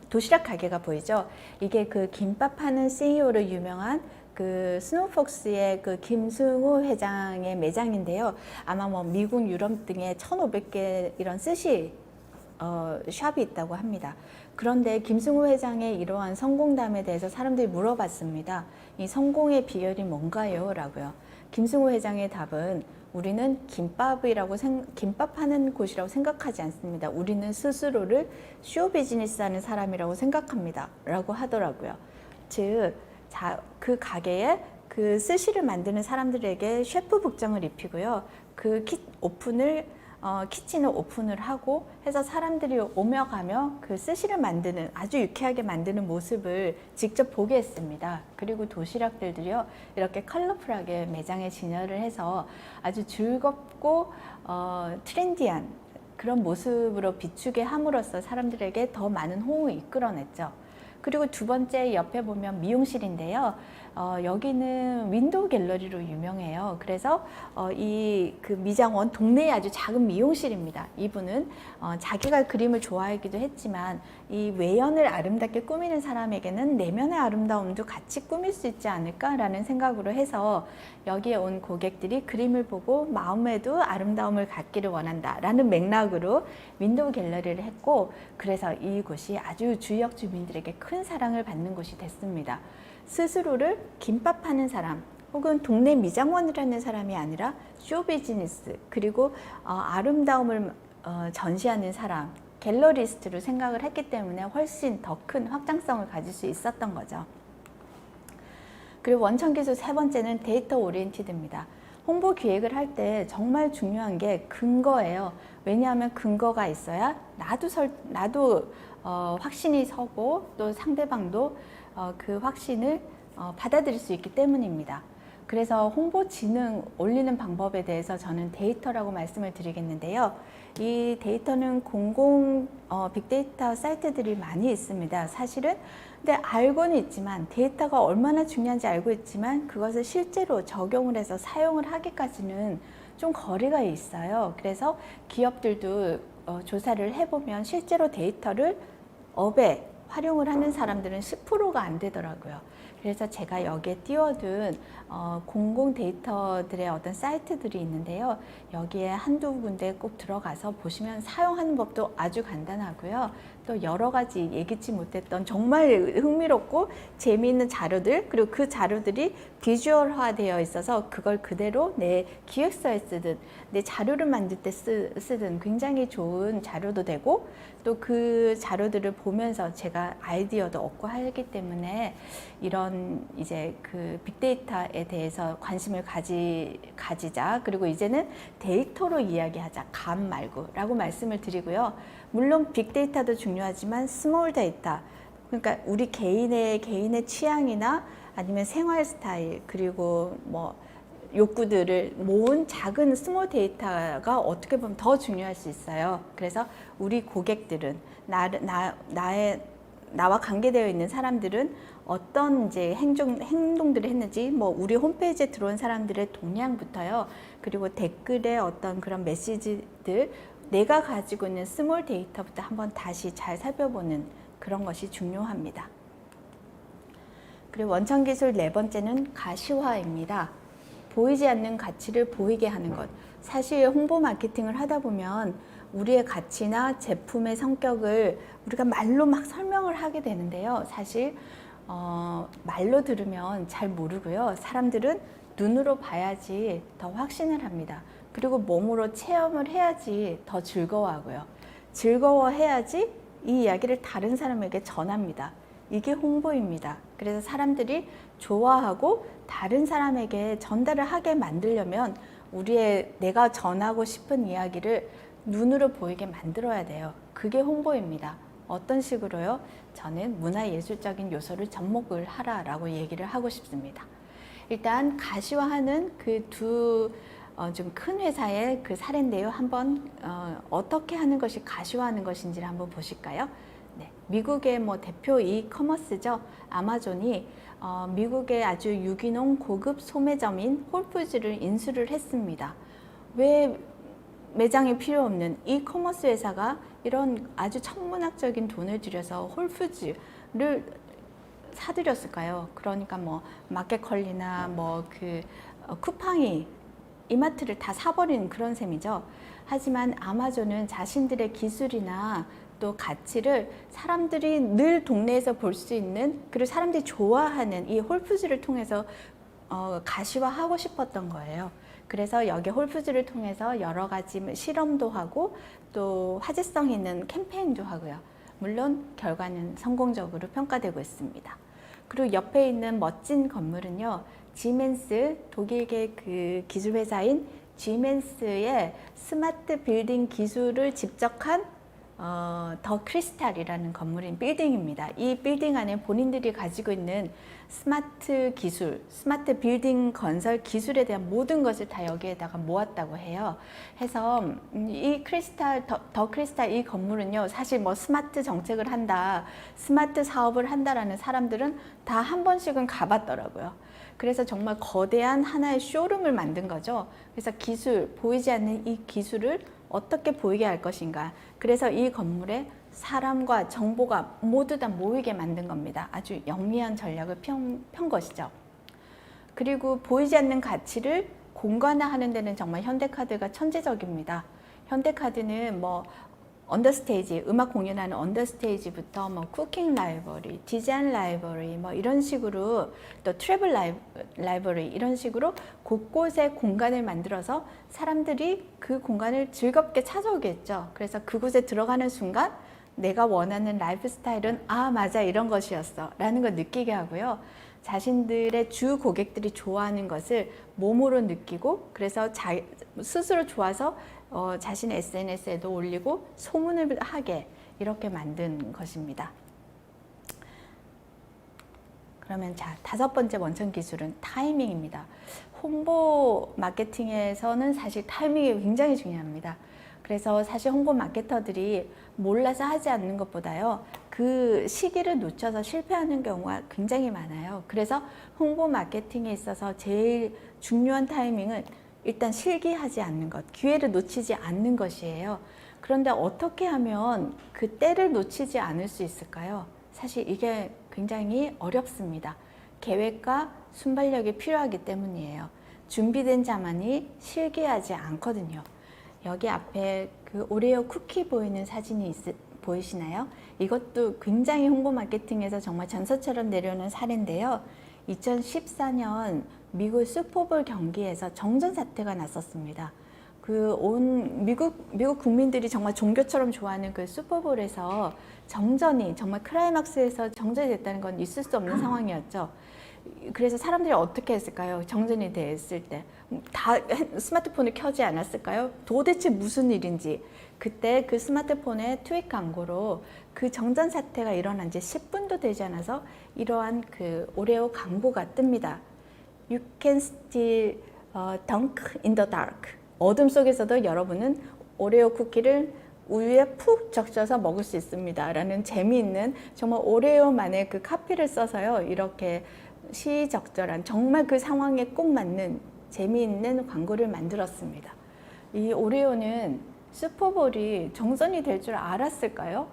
도시락 가게가 보이죠. 이게 그 김밥 파는 CEO로 유명한 그 스노우폭스의 그 김승우 회장의 매장인데요. 아마 뭐 미국, 유럽 등에 1,500개 이런 스시 샵이 있다고 합니다. 그런데 김승우 회장의 이러한 성공담에 대해서 사람들이 물어봤습니다. 이 성공의 비결이 뭔가요? 라고요. 김승호 회장의 답은 우리는 김밥 하는 곳이라고 생각하지 않습니다. 우리는 스스로를 쇼 비즈니스 하는 사람이라고 생각합니다. 라고 하더라고요. 즉, 그 가게에 그 스시를 만드는 사람들에게 셰프 복장을 입히고요. 그 키친을 오픈을 하고 해서 사람들이 오며 가며 그 스시를 만드는 아주 유쾌하게 만드는 모습을 직접 보게 했습니다. 그리고 도시락들도요 이렇게 컬러풀하게 매장에 진열을 해서 아주 즐겁고 트렌디한 그런 모습으로 비추게 함으로써 사람들에게 더 많은 호응을 이끌어냈죠. 그리고 두 번째 옆에 보면 미용실인데요. 여기는 윈도우 갤러리로 유명해요. 그래서 그 미장원 동네에 아주 작은 미용실입니다. 이분은 자기가 그림을 좋아하기도 했지만 이 외연을 아름답게 꾸미는 사람에게는 내면의 아름다움도 같이 꾸밀 수 있지 않을까라는 생각으로 해서 여기에 온 고객들이 그림을 보고 마음에도 아름다움을 갖기를 원한다라는 맥락으로 윈도우 갤러리를 했고, 그래서 이곳이 아주 주역 주민들에게 큰 사랑을 받는 곳이 됐습니다. 스스로를 김밥 하는 사람 혹은 동네 미장원이라는 사람이 아니라 쇼 비즈니스 그리고 아름다움을 전시하는 사람, 갤러리스트로 생각을 했기 때문에 훨씬 더 큰 확장성을 가질 수 있었던 거죠. 그리고 원천기술 세 번째는 데이터 오리엔티드입니다. 홍보 기획을 할 때 정말 중요한 게 근거예요. 왜냐하면 근거가 있어야 나도 확신이 서고 또 상대방도 그 확신을 받아들일 수 있기 때문입니다. 그래서 홍보 지능 올리는 방법에 대해서 저는 데이터라고 말씀을 드리겠는데요. 이 데이터는 공공 빅데이터 사이트들이 많이 있습니다. 사실은 근데 알고는 있지만 데이터가 얼마나 중요한지 알고 있지만 그것을 실제로 적용을 해서 사용을 하기까지는 좀 거리가 있어요. 그래서 기업들도 조사를 해보면 실제로 데이터를 업에 활용을 하는 사람들은 10%가 안 되더라고요. 그래서 제가 여기에 띄워둔 공공 데이터들의 어떤 사이트들이 있는데요. 여기에 한두 군데 꼭 들어가서 보시면 사용하는 법도 아주 간단하고요. 또 여러 가지 예기치 못했던 정말 흥미롭고 재미있는 자료들, 그리고 그 자료들이 비주얼화 되어 있어서 그걸 그대로 내 기획서에 쓰든 내 자료를 만들 때 쓰든 굉장히 좋은 자료도 되고, 또 그 자료들을 보면서 제가 아이디어도 얻고 하기 때문에 이런 이제 그 빅데이터에 대해서 관심을 가지자. 그리고 이제는 데이터로 이야기하자. 감 말고 라고 말씀을 드리고요. 물론 빅데이터도 중요하지만 스몰 데이터, 그러니까 우리 개인의 취향이나 아니면 생활 스타일 그리고 뭐 욕구들을 모은 작은 스몰 데이터가 어떻게 보면 더 중요할 수 있어요. 그래서 우리 고객들은 나와 관계되어 있는 사람들은 어떤 이제 행동들을 했는지, 뭐 우리 홈페이지에 들어온 사람들의 동향부터요. 그리고 댓글에 어떤 그런 메시지들, 내가 가지고 있는 스몰 데이터부터 한번 다시 잘 살펴보는 그런 것이 중요합니다. 그리고 원천기술 네 번째는 가시화입니다. 보이지 않는 가치를 보이게 하는 것. 사실 홍보 마케팅을 하다 보면 우리의 가치나 제품의 성격을 우리가 말로 막 설명을 하게 되는데요. 사실 말로 들으면 잘 모르고요. 사람들은 눈으로 봐야지 더 확신을 합니다. 그리고 몸으로 체험을 해야지 더 즐거워하고요. 즐거워해야지 이 이야기를 다른 사람에게 전합니다. 이게 홍보입니다. 그래서 사람들이 좋아하고 다른 사람에게 전달을 하게 만들려면 내가 전하고 싶은 이야기를 눈으로 보이게 만들어야 돼요. 그게 홍보입니다. 어떤 식으로요? 저는 문화예술적인 요소를 접목을 하라라고 얘기를 하고 싶습니다. 일단 가시화하는 그 두 좀 큰 회사의 그 사례인데요. 한번 어떻게 하는 것이 가시화하는 것인지를 한번 보실까요? 네, 미국의 뭐 대표 이커머스죠. 아마존이 미국의 아주 유기농 고급 소매점인 홀푸즈를 인수를 했습니다. 왜 매장이 필요 없는 이커머스 회사가 이런 아주 천문학적인 돈을 들여서 홀푸즈를 사들였을까요? 그러니까 뭐 마켓컬리나 뭐 그 쿠팡이 이마트를 다 사버린 그런 셈이죠. 하지만 아마존은 자신들의 기술이나 또 가치를 사람들이 늘 동네에서 볼 수 있는, 그리고 사람들이 좋아하는 이 홀푸즈를 통해서 가시화하고 싶었던 거예요. 그래서 여기 홀푸즈를 통해서 여러 가지 실험도 하고 또 화제성 있는 캠페인도 하고요. 물론 결과는 성공적으로 평가되고 있습니다. 그리고 옆에 있는 멋진 건물은요, 지멘스, 독일계 그 기술회사인 지멘스의 스마트 빌딩 기술을 집적한 더 크리스탈이라는 건물인 빌딩입니다. 이 빌딩 안에 본인들이 가지고 있는 스마트 기술, 스마트 빌딩 건설 기술에 대한 모든 것을 다 여기에다가 모았다고 해요. 해서 이 크리스탈, 더 크리스탈 이 건물은요, 사실 뭐 스마트 정책을 한다, 스마트 사업을 한다라는 사람들은 다 한 번씩은 가봤더라고요. 그래서 정말 거대한 하나의 쇼룸을 만든 거죠. 그래서 기술, 보이지 않는 이 기술을 어떻게 보이게 할 것인가. 그래서 이 건물에 사람과 정보가 모두 다 모이게 만든 겁니다. 아주 영리한 전략을 편 것이죠. 그리고 보이지 않는 가치를 공간화하는 데는 정말 현대카드가 천재적입니다. 현대카드는 뭐 언더스테이지, 음악 공연하는 언더스테이지부터 뭐 쿠킹 라이브러리, 디자인 라이브러리 뭐 이런 식으로 또 트래블 라이브러리 이런 식으로 곳곳에 공간을 만들어서 사람들이 그 공간을 즐겁게 찾아오겠죠. 그래서 그곳에 들어가는 순간 내가 원하는 라이프 스타일은 아 맞아 이런 것이었어 라는 걸 느끼게 하고요. 자신들의 주 고객들이 좋아하는 것을 몸으로 느끼고 그래서 스스로 좋아서 자신의 SNS에도 올리고 소문을 하게 이렇게 만든 것입니다. 그러면 자, 5번째 원천 기술은 타이밍입니다. 홍보 마케팅에서는 사실 타이밍이 굉장히 중요합니다. 그래서 사실 홍보 마케터들이 몰라서 하지 않는 것보다요, 그 시기를 놓쳐서 실패하는 경우가 굉장히 많아요. 그래서 홍보 마케팅에 있어서 제일 중요한 타이밍은 일단 실기하지 않는 것, 기회를 놓치지 않는 것이에요. 그런데 어떻게 하면 그 때를 놓치지 않을 수 있을까요? 사실 이게 굉장히 어렵습니다. 계획과 순발력이 필요하기 때문이에요. 준비된 자만이 실기하지 않거든요. 여기 앞에 그 오레오 쿠키 보이는 사진이 보이시나요? 이것도 굉장히 홍보 마케팅에서 정말 전설처럼 내려오는 사례인데요. 2014년 미국 슈퍼볼 경기에서 정전 사태가 났었습니다. 그 온 미국 국민들이 정말 종교처럼 좋아하는 그 슈퍼볼에서 정전이 정말 클라이막스에서 정전이 됐다는 건 있을 수 없는 상황이었죠. 그래서 사람들이 어떻게 했을까요? 정전이 됐을 때 다 스마트폰을 켜지 않았을까요? 도대체 무슨 일인지. 그때 그 스마트폰의 트윗 광고로 그 정전 사태가 일어난 지 10분도 되지 않아서 이러한 그 오레오 광고가 뜹니다. You can still dunk in the dark. 어둠 속에서도 여러분은 오레오 쿠키를 우유에 푹 적셔서 먹을 수 있습니다. 라는 재미있는 정말 오레오만의 그 카피를 써서요. 이렇게 시적절한 정말 그 상황에 꼭 맞는 재미있는 광고를 만들었습니다. 이 오레오는 슈퍼볼이 정전이 될 줄 알았을까요?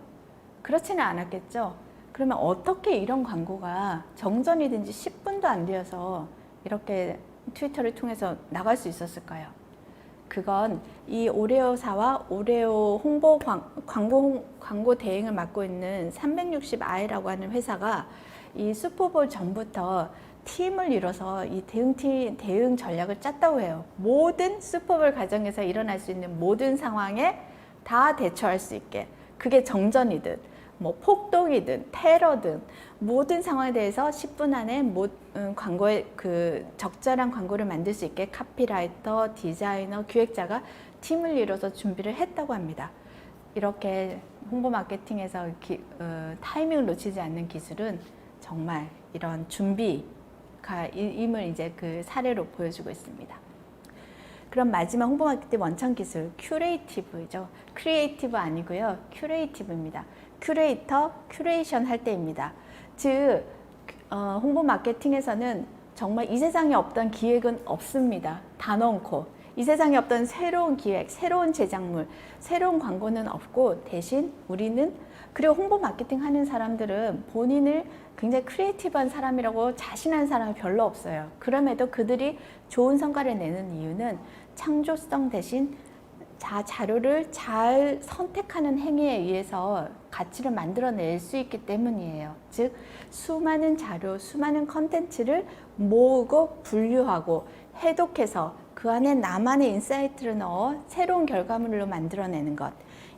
그렇지는 않았겠죠. 그러면 어떻게 이런 광고가 정전이 된 지 10분도 안 되어서 이렇게 트위터를 통해서 나갈 수 있었을까요? 그건 이 오레오사와 오레오 홍보 광고 대행을 맡고 있는 360i라고 하는 회사가 이 슈퍼볼 전부터 팀을 이뤄서 이 대응 전략을 짰다고 해요. 모든 슈퍼볼 과정에서 일어날 수 있는 모든 상황에 다 대처할 수 있게. 그게 정전이든 뭐 폭동이든 테러든 모든 상황에 대해서 10분 안에 광고에 그 적절한 광고를 만들 수 있게 카피라이터, 디자이너, 기획자가 팀을 이뤄서 준비를 했다고 합니다. 이렇게 홍보 마케팅에서 타이밍을 놓치지 않는 기술은 정말 이런 준비가 임을 이제 그 사례로 보여주고 있습니다. 그럼 마지막 홍보 마케팅 원천 기술 큐레이티브죠. 크리에이티브 아니고요. 큐레이티브입니다. 큐레이터, 큐레이션 할 때입니다. 즉 홍보 마케팅에서는 정말 이 세상에 없던 기획은 없습니다. 단언코 이 세상에 없던 새로운 기획, 새로운 제작물, 새로운 광고는 없고 대신 우리는 그리고 홍보 마케팅 하는 사람들은 본인을 굉장히 크리에이티브한 사람이라고 자신하는 사람이 별로 없어요. 그럼에도 그들이 좋은 성과를 내는 이유는 창조성 대신 자료를 잘 선택하는 행위에 의해서 가치를 만들어낼 수 있기 때문이에요. 즉 수많은 자료, 수많은 컨텐츠를 모으고 분류하고 해독해서 그 안에 나만의 인사이트를 넣어 새로운 결과물로 만들어내는 것.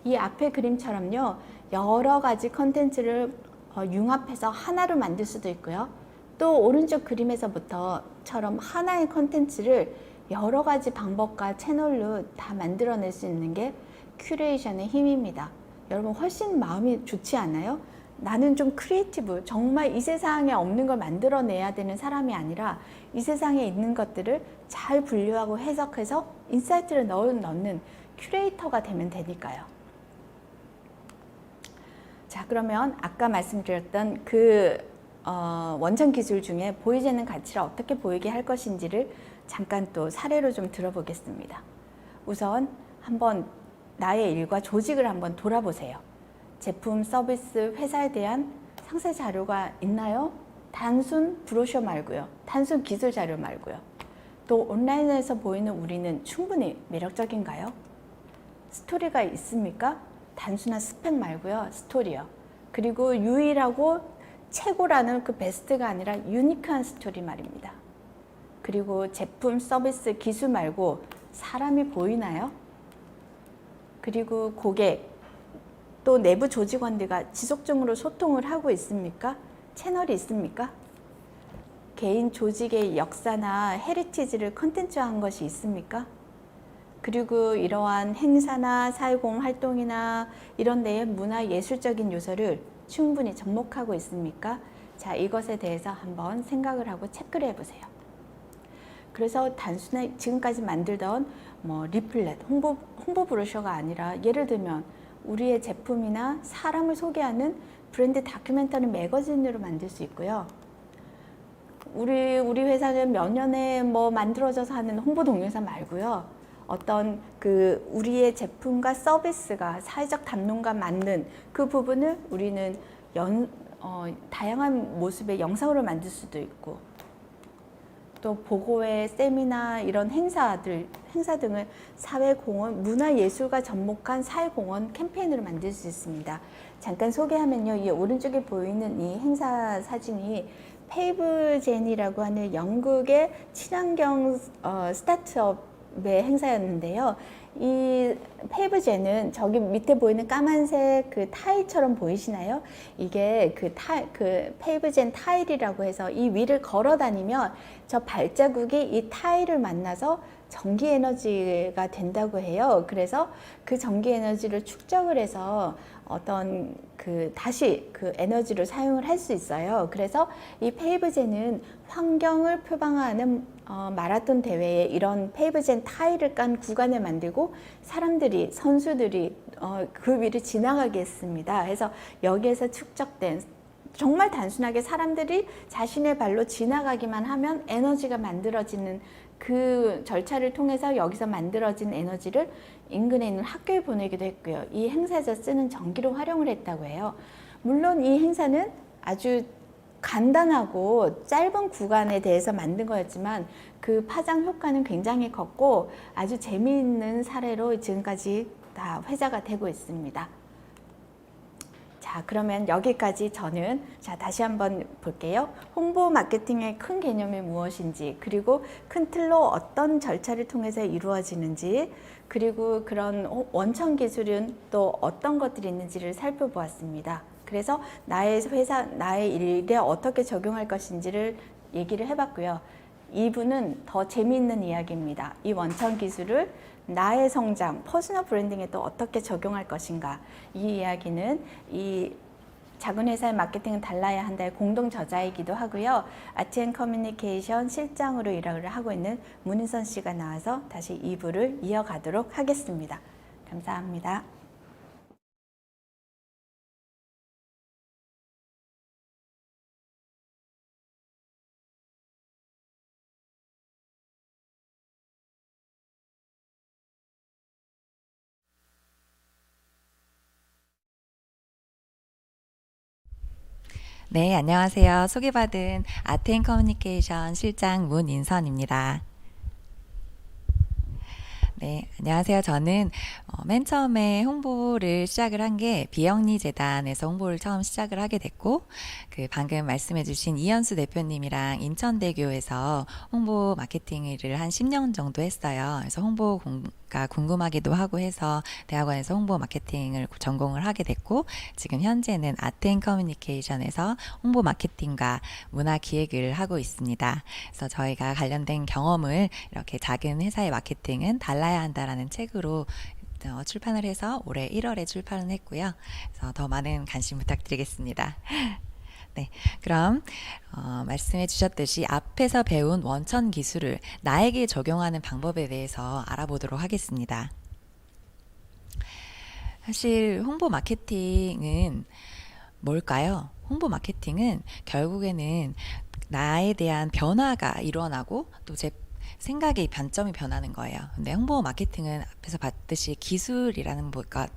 이 앞의 그림처럼요, 여러 가지 컨텐츠를 융합해서 하나로 만들 수도 있고요. 또 오른쪽 그림에서부터처럼 하나의 컨텐츠를 여러 가지 방법과 채널로 다 만들어낼 수 있는 게 큐레이션의 힘입니다. 여러분 훨씬 마음이 좋지 않아요? 나는 좀 크리에이티브, 정말 이 세상에 없는 걸 만들어내야 되는 사람이 아니라 이 세상에 있는 것들을 잘 분류하고 해석해서 인사이트를 넣는 큐레이터가 되면 되니까요. 자, 그러면 아까 말씀드렸던 그 원천 기술 중에 보이지 않는 가치를 어떻게 보이게 할 것인지를 잠깐 또 사례로 좀 들어보겠습니다. 우선 한번 나의 일과 조직을 한번 돌아보세요. 제품, 서비스, 회사에 대한 상세 자료가 있나요? 단순 브로셔 말고요. 단순 기술 자료 말고요. 또 온라인에서 보이는 우리는 충분히 매력적인가요? 스토리가 있습니까? 단순한 스펙 말고요. 스토리요. 그리고 유일하고 최고라는 그 베스트가 아니라 유니크한 스토리 말입니다. 그리고 제품, 서비스, 기술 말고 사람이 보이나요? 그리고 고객, 또 내부 조직원들과 지속적으로 소통을 하고 있습니까? 채널이 있습니까? 개인 조직의 역사나 헤리티지를 컨텐츠화한 것이 있습니까? 그리고 이러한 행사나 사회공헌 활동이나 이런 데의 문화 예술적인 요소를 충분히 접목하고 있습니까? 자, 이것에 대해서 한번 생각을 하고 체크를 해보세요. 그래서 단순히 지금까지 만들던 리플렛, 홍보 브로셔가 아니라 예를 들면 우리의 제품이나 사람을 소개하는 브랜드 다큐멘터리 매거진으로 만들 수 있고요. 우리 회사는 몇 년에 만들어져서 하는 홍보 동영상 말고요. 어떤 그 우리의 제품과 서비스가 사회적 담론과 맞는 그 부분을 우리는 다양한 모습의 영상으로 만들 수도 있고, 또 보고회, 세미나 이런 행사 등을 사회공헌, 문화예술과 접목한 사회공헌 캠페인으로 만들 수 있습니다. 잠깐 소개하면요, 이 오른쪽에 보이는 이 행사 사진이 페이브젠이라고 하는 영국의 친환경 스타트업의 행사였는데요. 이 페이브젠은 저기 밑에 보이는 까만색 그 타일처럼 보이시나요? 이게 그 페이브젠 타일이라고 해서 이 위를 걸어 다니면 저 발자국이 이 타일을 만나서 전기 에너지가 된다고 해요. 그래서 그 전기 에너지를 축적을 해서 어떤 다시 그 에너지로 사용을 할 수 있어요. 그래서 이 페이브젠은 환경을 표방하는 마라톤 대회에 이런 페이브젠 타일을 깐 구간을 만들고 사람들이, 선수들이 그 위를 지나가게 했습니다. 그래서 여기에서 축적된, 정말 단순하게 사람들이 자신의 발로 지나가기만 하면 에너지가 만들어지는 그 절차를 통해서 여기서 만들어진 에너지를 인근에 있는 학교에 보내기도 했고요. 이 행사에서 쓰는 전기로 활용을 했다고 해요. 물론 이 행사는 아주 간단하고 짧은 구간에 대해서 만든 거였지만 그 파장 효과는 굉장히 컸고 아주 재미있는 사례로 지금까지 다 회자가 되고 있습니다. 자, 그러면 여기까지 저는 다시 한번 볼게요. 홍보 마케팅의 큰 개념이 무엇인지, 그리고 큰 틀로 어떤 절차를 통해서 이루어지는지, 그리고 그런 원천 기술은 또 어떤 것들이 있는지를 살펴보았습니다. 그래서 나의 회사, 나의 일에 어떻게 적용할 것인지를 얘기를 해봤고요. 2부는 더 재미있는 이야기입니다. 이 원천 기술을 나의 성장, 퍼스널 브랜딩에 또 어떻게 적용할 것인가. 이 이야기는 이 작은 회사의 마케팅은 달라야 한다의 공동 저자이기도 하고요. 아트 앤 커뮤니케이션 실장으로 일을 하고 있는 문인선 씨가 나와서 다시 2부를 이어가도록 하겠습니다. 감사합니다. 네, 안녕하세요. 소개받은 아트앤커뮤니케이션 실장 문인선입니다. 네, 안녕하세요. 저는 맨 처음에 홍보를 시작을 한 게 비영리 재단에서 홍보를 처음 시작을 하게 됐고, 그 방금 말씀해주신 이현수 대표님이랑 인천대교에서 홍보 마케팅을 한 10년 정도 했어요. 그래서 홍보가 궁금하기도 하고 해서 대학원에서 홍보 마케팅을 전공을 하게 됐고, 지금 현재는 아트앤커뮤니케이션에서 홍보 마케팅과 문화 기획을 하고 있습니다. 그래서 저희가 관련된 경험을 이렇게 작은 회사의 마케팅은 달라야 한다라는 책으로 출판을 해서 올해 1월에 출판을 했고요. 그래서 더 많은 관심 부탁드리겠습니다. 네, 그럼 말씀해 주셨듯이 앞에서 배운 원천 기술을 나에게 적용하는 방법에 대해서 알아보도록 하겠습니다. 사실 홍보 마케팅은 뭘까요? 홍보 마케팅은 결국에는 나에 대한 변화가 일어나고 또 제 생각의 관점이 변하는 거예요. 근데 홍보 마케팅은 앞에서 봤듯이 기술이라는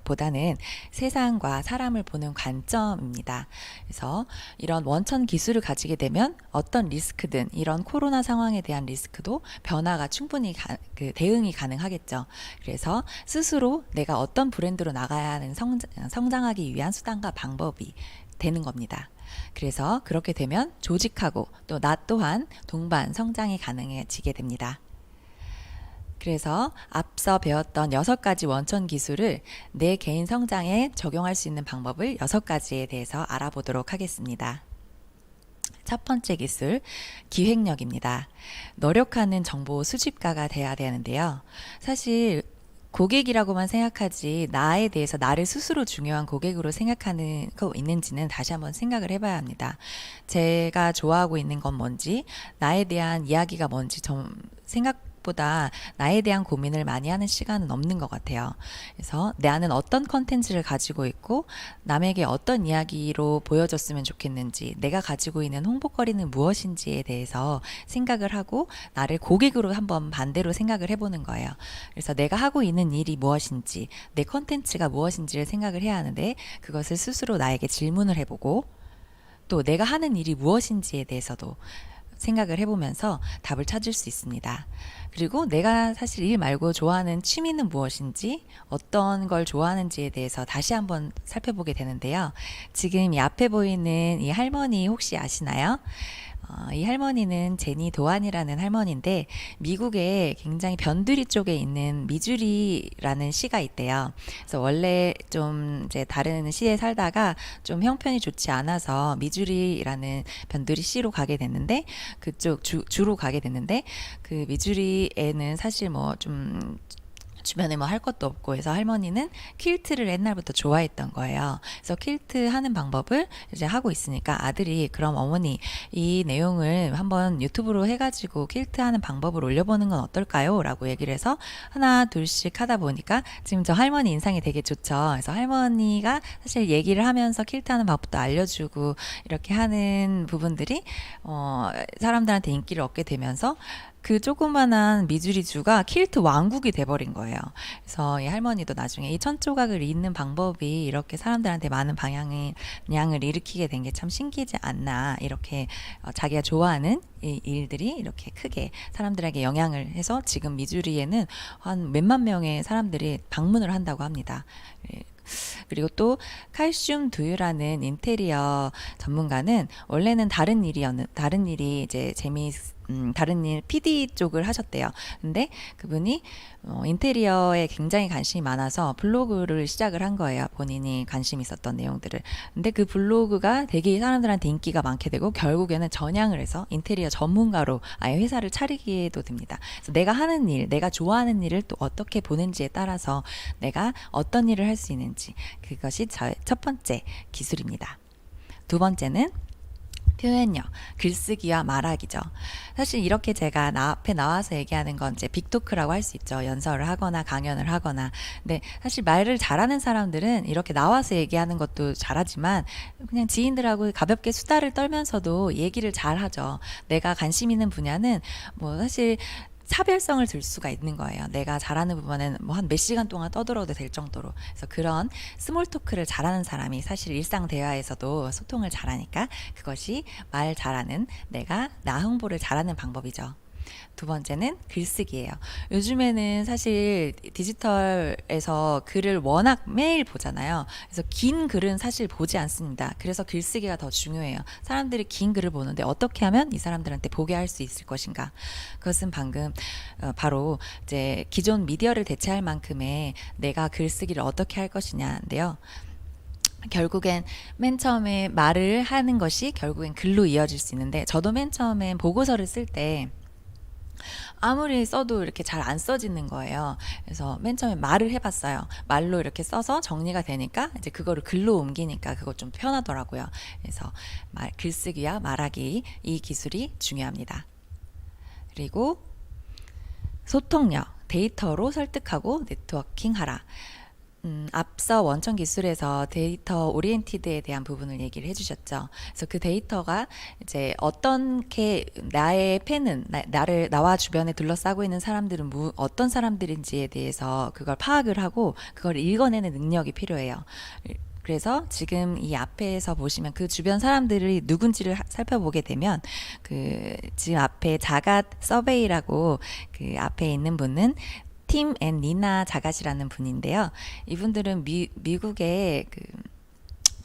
보다는 세상과 사람을 보는 관점입니다. 그래서 이런 원천 기술을 가지게 되면 어떤 리스크든 이런 코로나 상황에 대한 리스크도 변화가 충분히 대응이 가능하겠죠. 그래서 스스로 내가 어떤 브랜드로 나가야 하는 성장하기 위한 수단과 방법이 되는 겁니다. 그래서 그렇게 되면 조직하고 또 나 또한 동반 성장이 가능해지게 됩니다. 그래서 앞서 배웠던 6가지 원천 기술을 내 개인 성장에 적용할 수 있는 방법을 6가지에 대해서 알아보도록 하겠습니다. 첫 번째 기술, 기획력입니다. 노력하는 정보 수집가가 돼야 되는데요. 사실 고객이라고만 생각하지 나에 대해서 나를 스스로 중요한 고객으로 생각하는 거 있는지는 다시 한번 생각을 해봐야 합니다. 제가 좋아하고 있는 건 뭔지, 나에 대한 이야기가 뭔지 좀 생각보다 나에 대한 고민을 많이 하는 시간은 없는 것 같아요. 그래서 나는 어떤 컨텐츠를 가지고 있고 남에게 어떤 이야기로 보여줬으면 좋겠는지, 내가 가지고 있는 홍보거리는 무엇인지에 대해서 생각을 하고 나를 고객으로 한번 반대로 생각을 해보는 거예요. 그래서 내가 하고 있는 일이 무엇인지, 내 컨텐츠가 무엇인지를 생각을 해야 하는데, 그것을 스스로 나에게 질문을 해보고 또 내가 하는 일이 무엇인지에 대해서도 생각을 해보면서 답을 찾을 수 있습니다. 그리고 내가 사실 일 말고 좋아하는 취미는 무엇인지, 어떤 걸 좋아하는지에 대해서 다시 한번 살펴보게 되는데요. 지금 이 앞에 보이는 이 할머니 혹시 아시나요? 이 할머니는 제니 도안이라는 할머니인데 미국에 굉장히 변두리 쪽에 있는 미주리라는 시가 있대요. 그래서 원래 좀 이제 다른 시에 살다가 좀 형편이 좋지 않아서 미주리라는 변두리 시로 가게 됐는데, 그쪽 주로 가게 됐는데, 그 미주리에는 사실 뭐 좀 주변에 뭐 할 것도 없고 해서 할머니는 퀼트를 옛날부터 좋아했던 거예요. 그래서 퀼트 하는 방법을 이제 하고 있으니까 아들이, 그럼 어머니 이 내용을 한번 유튜브로 해가지고 퀼트 하는 방법을 올려보는 건 어떨까요? 라고 얘기를 해서 하나 둘씩 하다 보니까 지금 저 할머니 인상이 되게 좋죠. 그래서 할머니가 사실 얘기를 하면서 퀼트 하는 방법도 알려주고 이렇게 하는 부분들이 사람들한테 인기를 얻게 되면서 그 조그만한 미주리주가 퀼트 왕국이 돼버린 거예요. 그래서 이 할머니도 나중에 이 천조각을 잇는 방법이 이렇게 사람들한테 많은 방향을 일으키게 된 게 참 신기하지 않나, 이렇게 자기가 좋아하는 이 일들이 이렇게 크게 사람들에게 영향을 해서 지금 미주리에는 한 몇만 명의 사람들이 방문을 한다고 합니다. 그리고 또 칼슘 두유라는 인테리어 전문가는 원래는 다른 일이 이제 다른 일 PD 쪽을 하셨대요. 근데 그분이 인테리어에 굉장히 관심이 많아서 블로그를 시작을 한 거예요. 본인이 관심 있었던 내용들을. 근데 그 블로그가 되게 사람들한테 인기가 많게 되고 결국에는 전향을 해서 인테리어 전문가로 아예 회사를 차리기도 됩니다. 그래서 내가 하는 일, 내가 좋아하는 일을 또 어떻게 보는지에 따라서 내가 어떤 일을 할 수 있는지, 그것이 저의 첫 번째 기술입니다. 두 번째는 표현력, 글쓰기와 말하기죠. 사실 이렇게 제가 앞에 나와서 얘기하는 건 이제 빅토크라고 할 수 있죠. 연설을 하거나 강연을 하거나. 근데 사실 말을 잘하는 사람들은 이렇게 나와서 얘기하는 것도 잘하지만 그냥 지인들하고 가볍게 수다를 떨면서도 얘기를 잘하죠. 내가 관심 있는 분야는 뭐 사실 차별성을 들 수가 있는 거예요. 내가 잘하는 부분은 뭐 한 몇 시간 동안 떠들어도 될 정도로. 그래서 그런 스몰 토크를 잘하는 사람이 사실 일상 대화에서도 소통을 잘하니까 그것이 말 잘하는, 내가 나 홍보를 잘하는 방법이죠. 두 번째는 글쓰기예요. 요즘에는 사실 디지털에서 글을 워낙 매일 보잖아요. 그래서 긴 글은 사실 보지 않습니다. 그래서 글쓰기가 더 중요해요. 사람들이 긴 글을 보는데 어떻게 하면 이 사람들한테 보게 할 수 있을 것인가? 그것은 방금 바로 이제 기존 미디어를 대체할 만큼의 내가 글쓰기를 어떻게 할 것이냐인데요. 결국엔 맨 처음에 말을 하는 것이 결국엔 글로 이어질 수 있는데, 저도 맨 처음엔 보고서를 쓸 때 아무리 써도 이렇게 잘 안 써지는 거예요. 그래서 맨 처음에 말을 해봤어요. 말로 이렇게 써서 정리가 되니까 이제 그거를 글로 옮기니까 그거 좀 편하더라고요. 그래서 글쓰기와 말하기, 이 기술이 중요합니다. 그리고 소통력, 데이터로 설득하고 네트워킹하라. 앞서 원천 기술에서 데이터 오리엔티드에 대한 부분을 얘기를 해주셨죠. 그래서 그 데이터가 이제 어떻게 나의 팬은 나와 주변에 둘러싸고 있는 사람들은 어떤 사람들인지에 대해서 그걸 파악을 하고 그걸 읽어내는 능력이 필요해요. 그래서 지금 이 앞에서 보시면 그 주변 사람들이 누군지를 살펴보게 되면 그 지금 앞에 자갓 서베이라고 그 앞에 있는 분은 팀 앤 니나 자갓이라는 분인데요. 이분들은 미국의 그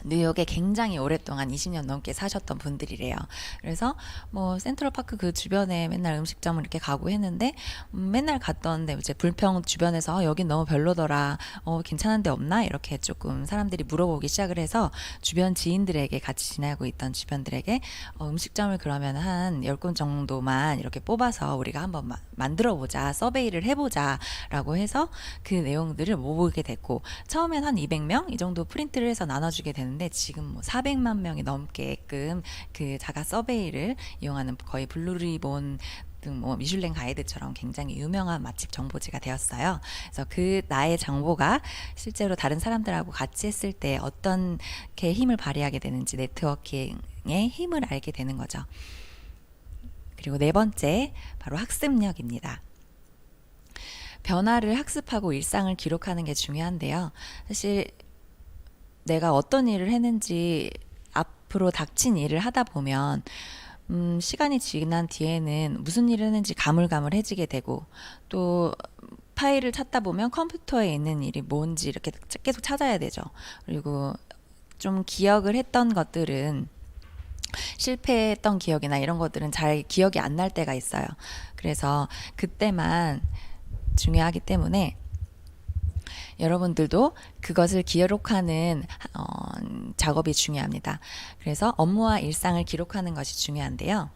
뉴욕에 굉장히 오랫동안 20년 넘게 사셨던 분들이래요. 그래서 뭐 센트럴파크 그 주변에 맨날 음식점을 이렇게 가고 했는데 맨날 갔던데 이제 불평 주변에서 여긴 너무 별로더라, 괜찮은 데 없나, 이렇게 조금 사람들이 물어보기 시작을 해서 주변 지인들에게, 같이 지내고 있던 주변들에게 음식점을 그러면 한 10곳 정도만 이렇게 뽑아서 우리가 한번 만들어 보자, 서베이를 해보자 라고 해서 그 내용들을 모으게 됐고, 처음엔 한 200명 이 정도 프린트를 해서 나눠주게 되는데 지금 뭐 400만 명이 넘게끔 그 자가 서베이를 이용하는, 거의 블루리본 등 뭐 미슐랭 가이드처럼 굉장히 유명한 맛집 정보지가 되었어요. 그래서 그 나의 정보가 실제로 다른 사람들하고 같이 했을 때 어떤 게 힘을 발휘하게 되는지, 네트워킹의 힘을 알게 되는 거죠. 그리고 네 번째, 바로 학습력입니다. 변화를 학습하고 일상을 기록하는 게 중요한데요. 사실 내가 어떤 일을 했는지, 앞으로 닥친 일을 하다 보면 시간이 지난 뒤에는 무슨 일을 했는지 가물가물해지게 되고, 또 파일을 찾다 보면 컴퓨터에 있는 일이 뭔지 이렇게 계속 찾아야 되죠. 그리고 좀 기억을 했던 것들은, 실패했던 기억이나 이런 것들은 잘 기억이 안 날 때가 있어요. 그래서 그때만 중요하기 때문에 여러분들도 그것을 기록하는 작업이 중요합니다. 그래서 업무와 일상을 기록하는 것이 중요한데요.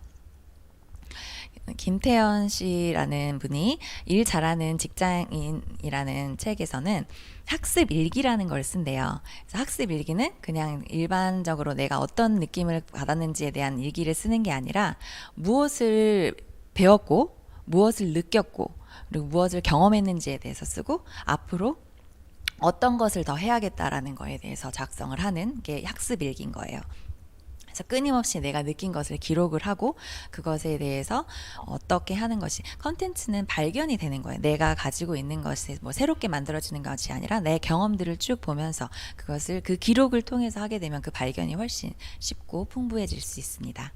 김태현 씨라는 분이 일 잘하는 직장인이라는 책에서는 학습 일기라는 걸 쓴대요. 그래서 학습 일기는 그냥 일반적으로 내가 어떤 느낌을 받았는지에 대한 일기를 쓰는 게 아니라, 무엇을 배웠고 무엇을 느꼈고 그리고 무엇을 경험했는지에 대해서 쓰고, 앞으로 어떤 것을 더 해야겠다라는 거에 대해서 작성을 하는 게 학습 일기인 거예요. 그래서 끊임없이 내가 느낀 것을 기록을 하고 그것에 대해서 어떻게 하는 것이, 컨텐츠는 발견이 되는 거예요. 내가 가지고 있는 것이 뭐 새롭게 만들어지는 것이 아니라 내 경험들을 쭉 보면서 그것을, 그 기록을 통해서 하게 되면 그 발견이 훨씬 쉽고 풍부해질 수 있습니다.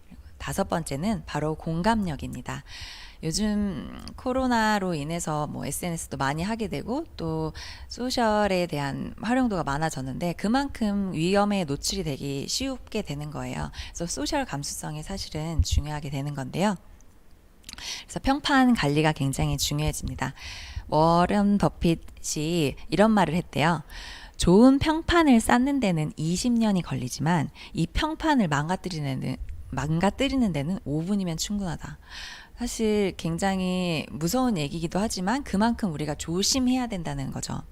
그리고 다섯 번째는 바로 공감력입니다. 요즘 코로나로 인해서 뭐 SNS도 많이 하게 되고 또 소셜에 대한 활용도가 많아졌는데, 그만큼 위험에 노출이 되기 쉽게 되는 거예요. 그래서 소셜 감수성이 사실은 중요하게 되는 건데요. 그래서 평판 관리가 굉장히 중요해집니다. 워런 버핏이 이런 말을 했대요. 좋은 평판을 쌓는 데는 20년이 걸리지만 이 평판을 망가뜨리는 데는 5분이면 충분하다. 사실 굉장히 무서운 얘기이기도 하지만 그만큼 우리가 조심해야 된다는 거죠.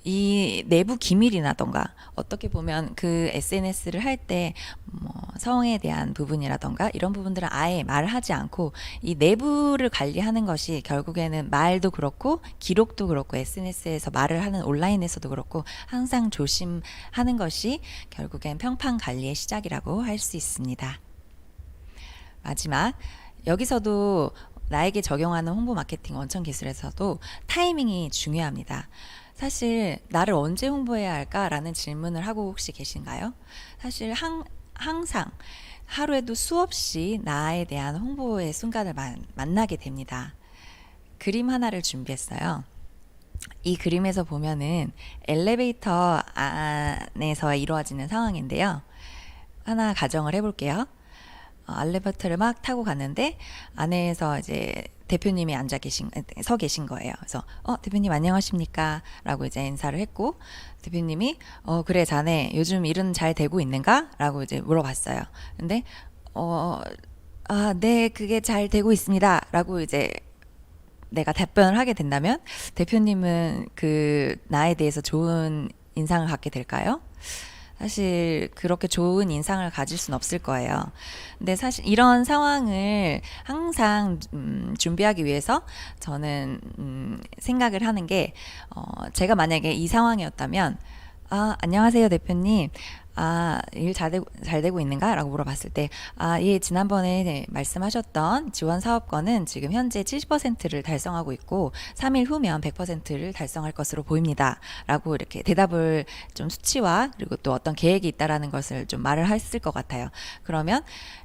이 내부 기밀이라던가, 어떻게 보면 그 SNS를 할 때 뭐 성에 대한 부분이라던가 이런 부분들은 아예 말하지 않고 이 내부를 관리하는 것이, 결국에는 말도 그렇고 기록도 그렇고 SNS에서 말을 하는 온라인에서도 그렇고 항상 조심하는 것이 결국엔 평판 관리의 시작이라고 할 수 있습니다. 마지막, 여기서도 나에게 적용하는 홍보 마케팅 원천 기술에서도 타이밍이 중요합니다. 사실 나를 언제 홍보해야 할까라는 질문을 하고 혹시 계신가요? 사실 항상 하루에도 수없이 나에 대한 홍보의 순간을 만나게 됩니다. 그림 하나를 준비했어요. 이 그림에서 보면은 엘리베이터 안에서 이루어지는 상황인데요. 하나 가정을 해볼게요. 엘리베이터를 막 타고 갔는데 안에서 이제 대표님이 서 계신 거예요. 그래서 대표님 안녕하십니까? 라고 이제 인사를 했고 대표님이 그래 자네 요즘 일은 잘 되고 있는가? 라고 이제 물어봤어요. 근데 네 그게 잘 되고 있습니다. 라고 이제 내가 답변을 하게 된다면 대표님은 그 나에 대해서 좋은 인상을 갖게 될까요? 사실 그렇게 좋은 인상을 가질 수는 없을 거예요. 근데 사실 이런 상황을 항상 준비하기 위해서 저는 생각을 하는 게 제가 만약에 이 상황이었다면 안녕하세요 대표님. 일 잘 되고 있는가? 라고 물어봤을 때, 예, 지난번에 말씀하셨던 지원 사업권은 지금 현재 70%를 달성하고 있고, 3일 후면 100%를 달성할 것으로 보입니다. 라고 이렇게 대답을 좀 수치화, 그리고 또 어떤 계획이 있다라는 것을 좀 말을 했을 것 같아요. 그러면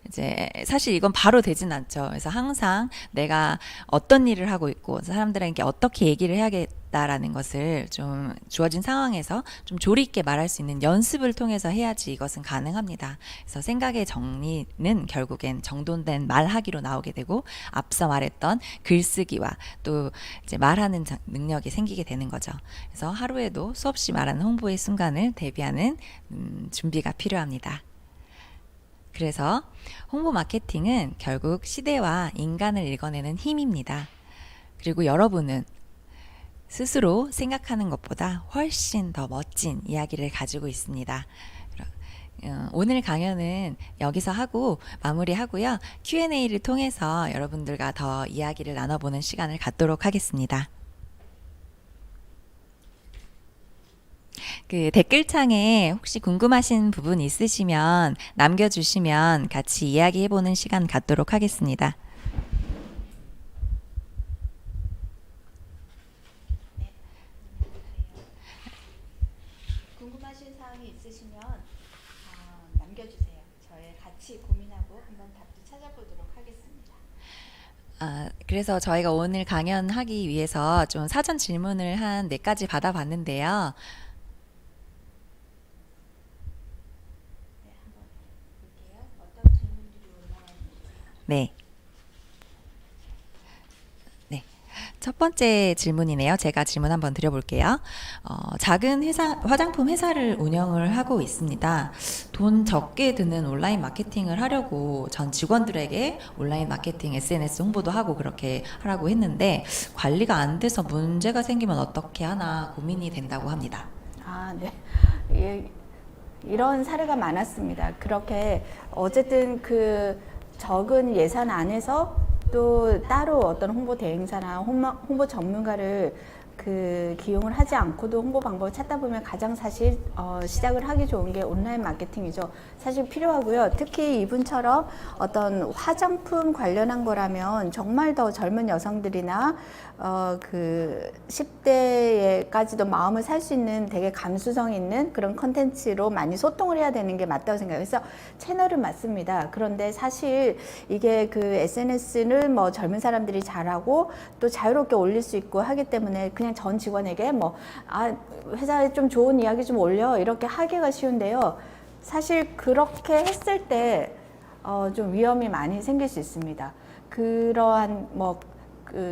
이제 사실 이건 바로 되진 않죠. 그래서 항상 내가 어떤 일을 하고 있고, 사람들에게 어떻게 얘기를 해야겠다라는 것을 좀 주어진 상황에서 좀 조리 있게 말할 수 있는 연습을 통해서 해야지 이것은 가능합니다. 그래서 생각의 정리는 결국엔 정돈된 말하기로 나오게 되고 앞서 말했던 글쓰기와 또 이제 말하는 능력이 생기게 되는 거죠. 그래서 하루에도 수없이 말하는 홍보의 순간을 대비하는 준비가 필요합니다. 그래서 홍보 마케팅은 결국 시대와 인간을 읽어내는 힘입니다. 그리고 여러분은 스스로 생각하는 것보다 훨씬 더 멋진 이야기를 가지고 있습니다. 오늘 강연은 여기서 하고 마무리하고요. Q&A를 통해서 여러분들과 더 이야기를 나눠보는 시간을 갖도록 하겠습니다. 그 댓글창에 혹시 궁금하신 부분 있으시면 남겨주시면 같이 이야기해보는 시간 갖도록 하겠습니다. 궁금하신 사항이 있으시면 남겨주세요. 저희 같이 고민하고 한번 답도 찾아보도록 하겠습니다. 그래서 저희가 오늘 강연하기 위해서 좀 사전 질문을 한 4가지 받아봤는데요. 네, 한번 볼게요. 어떤 질문들이 올라와 있는지. 네. 첫 번째 질문이네요. 제가 질문 한번 드려볼게요. 작은 화장품 회사를 운영을 하고 있습니다. 돈 적게 드는 온라인 마케팅을 하려고 전 직원들에게 온라인 마케팅, SNS 홍보도 하고 그렇게 하라고 했는데 관리가 안 돼서 문제가 생기면 어떻게 하나 고민이 된다고 합니다. 네. 이런 사례가 많았습니다. 그렇게 어쨌든 그 적은 예산 안에서 또 따로 어떤 홍보 대행사나 홍보 전문가를 기용을 하지 않고도 홍보 방법을 찾다 보면 가장 사실 시작을 하기 좋은 게 온라인 마케팅이죠. 사실 필요하고요. 특히 이분처럼 어떤 화장품 관련한 거라면 정말 더 젊은 여성들이나 10대에까지도 마음을 살 수 있는 되게 감수성 있는 그런 컨텐츠로 많이 소통을 해야 되는 게 맞다고 생각해요. 그래서 채널은 맞습니다. 그런데 사실 이게 SNS를 뭐 젊은 사람들이 잘하고 또 자유롭게 올릴 수 있고 하기 때문에 그냥 전 직원에게 회사에 좀 좋은 이야기 좀 올려 이렇게 하기가 쉬운데요. 사실 그렇게 했을 때 좀 위험이 많이 생길 수 있습니다. 그러한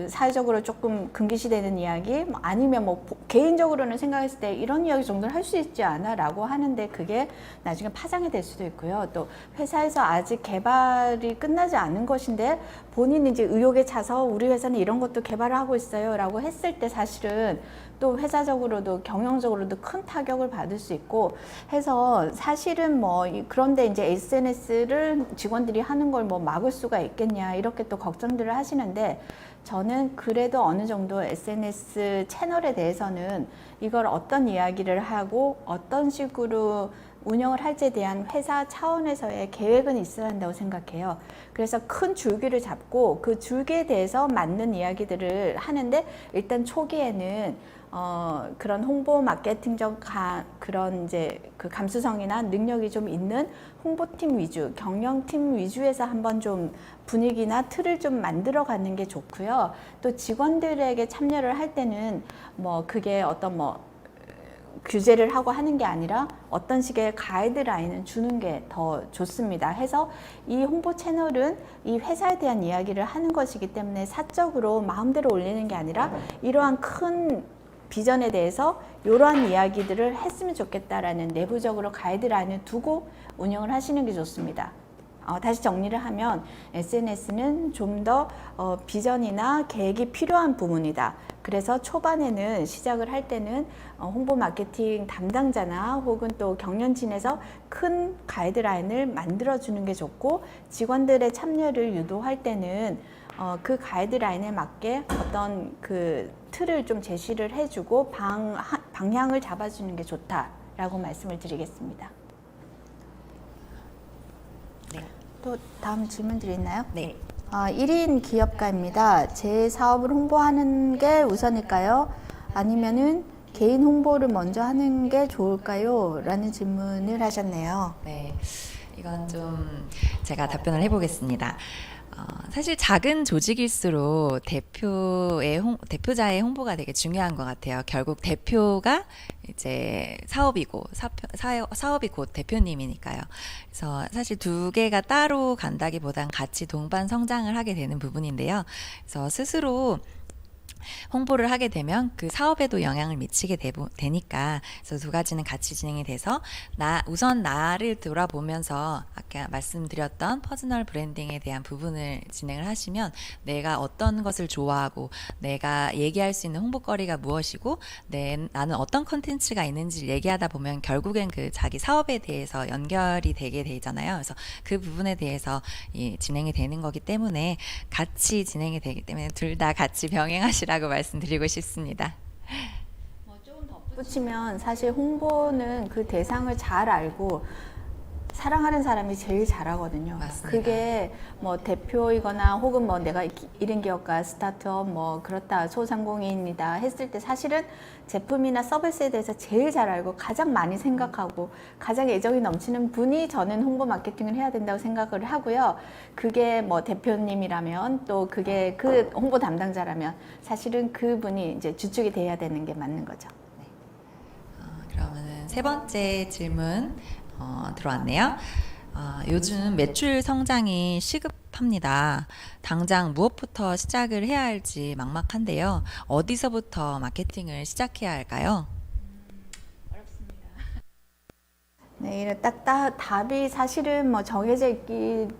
사회적으로 조금 금기시되는 이야기 아니면 개인적으로는 생각했을 때 이런 이야기 정도는 할 수 있지 않아 라고 하는데 그게 나중에 파장이 될 수도 있고요. 또 회사에서 아직 개발이 끝나지 않은 것인데 본인이 이제 의욕에 차서 우리 회사는 이런 것도 개발을 하고 있어요 라고 했을 때 사실은 또 회사적으로도 경영적으로도 큰 타격을 받을 수 있고 해서 사실은 그런데 이제 SNS를 직원들이 하는 걸 막을 수가 있겠냐 이렇게 또 걱정들을 하시는데 저는 그래도 어느 정도 SNS 채널에 대해서는 이걸 어떤 이야기를 하고 어떤 식으로 운영을 할지에 대한 회사 차원에서의 계획은 있어야 한다고 생각해요. 그래서 큰 줄기를 잡고 그 줄기에 대해서 맞는 이야기들을 하는데 일단 초기에는 그런 홍보 마케팅적 그런 이제 그 감수성이나 능력이 좀 있는 홍보팀 위주, 경영팀 위주에서 한번 좀 분위기나 틀을 좀 만들어 가는 게 좋고요. 또 직원들에게 참여를 할 때는 뭐 그게 어떤 뭐 규제를 하고 하는 게 아니라 어떤 식의 가이드라인을 주는 게 더 좋습니다. 해서 이 홍보 채널은 이 회사에 대한 이야기를 하는 것이기 때문에 사적으로 마음대로 올리는 게 아니라 이러한 큰 비전에 대해서 이러한 이야기들을 했으면 좋겠다라는 내부적으로 가이드라인을 두고 운영을 하시는 게 좋습니다. 다시 정리를 하면 SNS는 좀 더 비전이나 계획이 필요한 부분이다. 그래서 초반에는 시작을 할 때는 홍보 마케팅 담당자나 혹은 또 경영진에서 큰 가이드라인을 만들어주는 게 좋고 직원들의 참여를 유도할 때는 그 가이드라인에 맞게 어떤 그 틀을 좀 제시를 해주고 방향을 잡아주는 게 좋다라고 말씀을 드리겠습니다. 네. 또 다음 질문들이 있나요? 네. 1인 기업가입니다. 제 사업을 홍보하는 게 우선일까요? 아니면은 개인 홍보를 먼저 하는 게 좋을까요? 라는 질문을 하셨네요. 네. 이건 좀 제가 답변을 해보겠습니다. 사실 작은 조직일수록 대표자의 홍보가 되게 중요한 것 같아요. 결국 대표가 이제 사업이 곧 대표님이니까요. 그래서 사실 두 개가 따로 간다기보단 같이 동반 성장을 하게 되는 부분인데요. 그래서 스스로 홍보를 하게 되면 그 사업에도 영향을 미치게 되니까 그래서 두 가지는 같이 진행이 돼서 우선 나를 돌아보면서 아까 말씀드렸던 퍼스널 브랜딩에 대한 부분을 진행을 하시면 내가 어떤 것을 좋아하고 내가 얘기할 수 있는 홍보거리가 무엇이고 나는 어떤 컨텐츠가 있는지 얘기하다 보면 결국엔 그 자기 사업에 대해서 연결이 되게 되잖아요. 그래서 그 부분에 대해서 진행이 되는 거기 때문에 같이 진행이 되기 때문에 둘 다 같이 병행하시라고 말씀드리고 싶습니다. 조금 덧붙이면 사실 홍보는 그 대상을 잘 알고 사랑하는 사람이 제일 잘하거든요. 맞습니다. 그게 뭐 대표이거나 혹은 뭐 내가 1인 기업가 스타트업 뭐 그렇다 소상공인이다 했을 때 사실은 제품이나 서비스에 대해서 제일 잘 알고 가장 많이 생각하고 가장 애정이 넘치는 분이 저는 홍보 마케팅을 해야 된다고 생각을 하고요. 그게 뭐 대표님이라면 또 그게 그 홍보 담당자라면 사실은 그분이 이제 주축이 돼야 되는 게 맞는 거죠. 그러면은 세 번째 질문 들어왔네요. 요즘 매출 성장이 시급합니다. 당장 무엇부터 시작을 해야 할지 막막한데요. 어디서부터 마케팅을 시작해야 할까요? 네, 이런 답이 사실은 뭐 정해져 있기는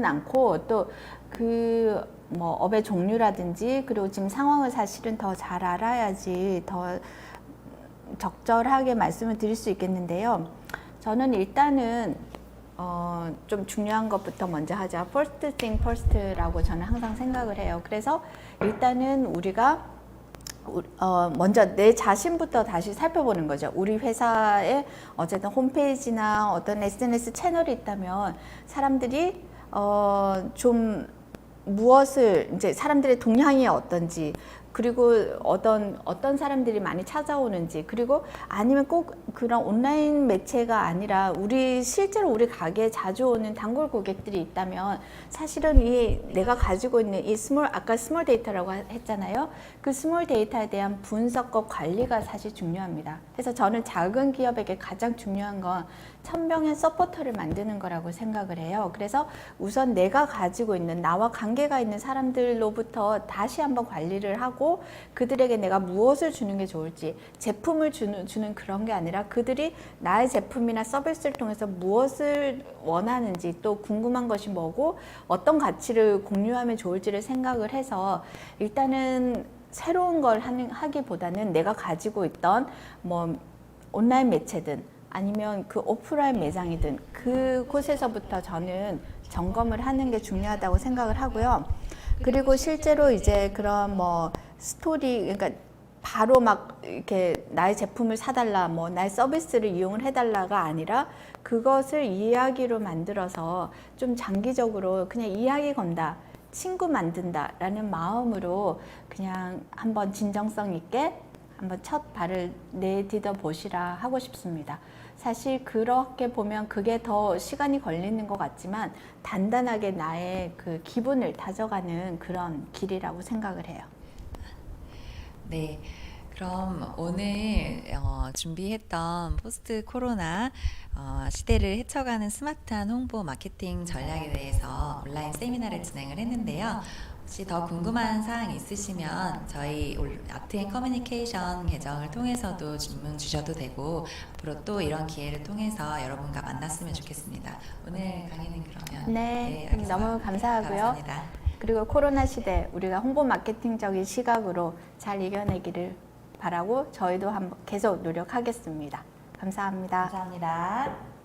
않고 또 그 뭐 업의 종류라든지 그리고 지금 상황을 사실은 더 잘 알아야지 더 적절하게 말씀을 드릴 수 있겠는데요. 저는 일단은 좀 중요한 것부터 먼저 하자. First thing first라고 저는 항상 생각을 해요. 그래서 일단은 우리가 먼저 내 자신부터 다시 살펴보는 거죠. 우리 회사에 어쨌든 홈페이지나 어떤 SNS 채널이 있다면 사람들이 좀 무엇을 이제 사람들의 동향이 어떤지 그리고 어떤 사람들이 많이 찾아오는지 그리고 아니면 꼭 그런 온라인 매체가 아니라 실제로 우리 가게에 자주 오는 단골 고객들이 있다면 사실은 내가 가지고 있는 아까 스몰 데이터라고 했잖아요. 그 스몰 데이터에 대한 분석과 관리가 사실 중요합니다. 그래서 저는 작은 기업에게 가장 중요한 건 천명의 서포터를 만드는 거라고 생각을 해요. 그래서 우선 내가 가지고 있는 나와 관계가 있는 사람들로부터 다시 한번 관리를 하고 그들에게 내가 무엇을 주는 게 좋을지 제품을 주는 그런 게 아니라 그들이 나의 제품이나 서비스를 통해서 무엇을 원하는지 또 궁금한 것이 뭐고 어떤 가치를 공유하면 좋을지를 생각을 해서 일단은 새로운 걸 하기보다는 내가 가지고 있던 뭐 온라인 매체든 아니면 그 오프라인 매장이든 그곳에서부터 저는 점검을 하는 게 중요하다고 생각을 하고요. 그리고 실제로 이제 그런 뭐 스토리, 그러니까 바로 막 이렇게 나의 제품을 사달라, 뭐 나의 서비스를 이용을 해달라가 아니라 그것을 이야기로 만들어서 좀 장기적으로 그냥 이야기 건다, 친구 만든다라는 마음으로 그냥 한번 진정성 있게 한번 첫 발을 내디뎌 보시라 하고 싶습니다. 사실 그렇게 보면 그게 더 시간이 걸리는 것 같지만 단단하게 나의 그 기분을 다져가는 그런 길이라고 생각을 해요. 네. 그럼 오늘 준비했던 포스트 코로나 시대를 헤쳐가는 스마트한 홍보 마케팅 전략에 대해서 온라인 세미나를 진행을 했는데요. 혹시 더 궁금한 사항 있으시면 저희 아트앤 커뮤니케이션 계정을 통해서도 질문 주셔도 되고 앞으로 또 이런 기회를 통해서 여러분과 만났으면 좋겠습니다. 오늘 강의는 그러면 네, 여기서 너무 감사하고요. 감사합니다. 그리고 코로나 시대 우리가 홍보 마케팅적인 시각으로 잘 이겨내기를 바라고 저희도 한번 계속 노력하겠습니다. 감사합니다. 감사합니다.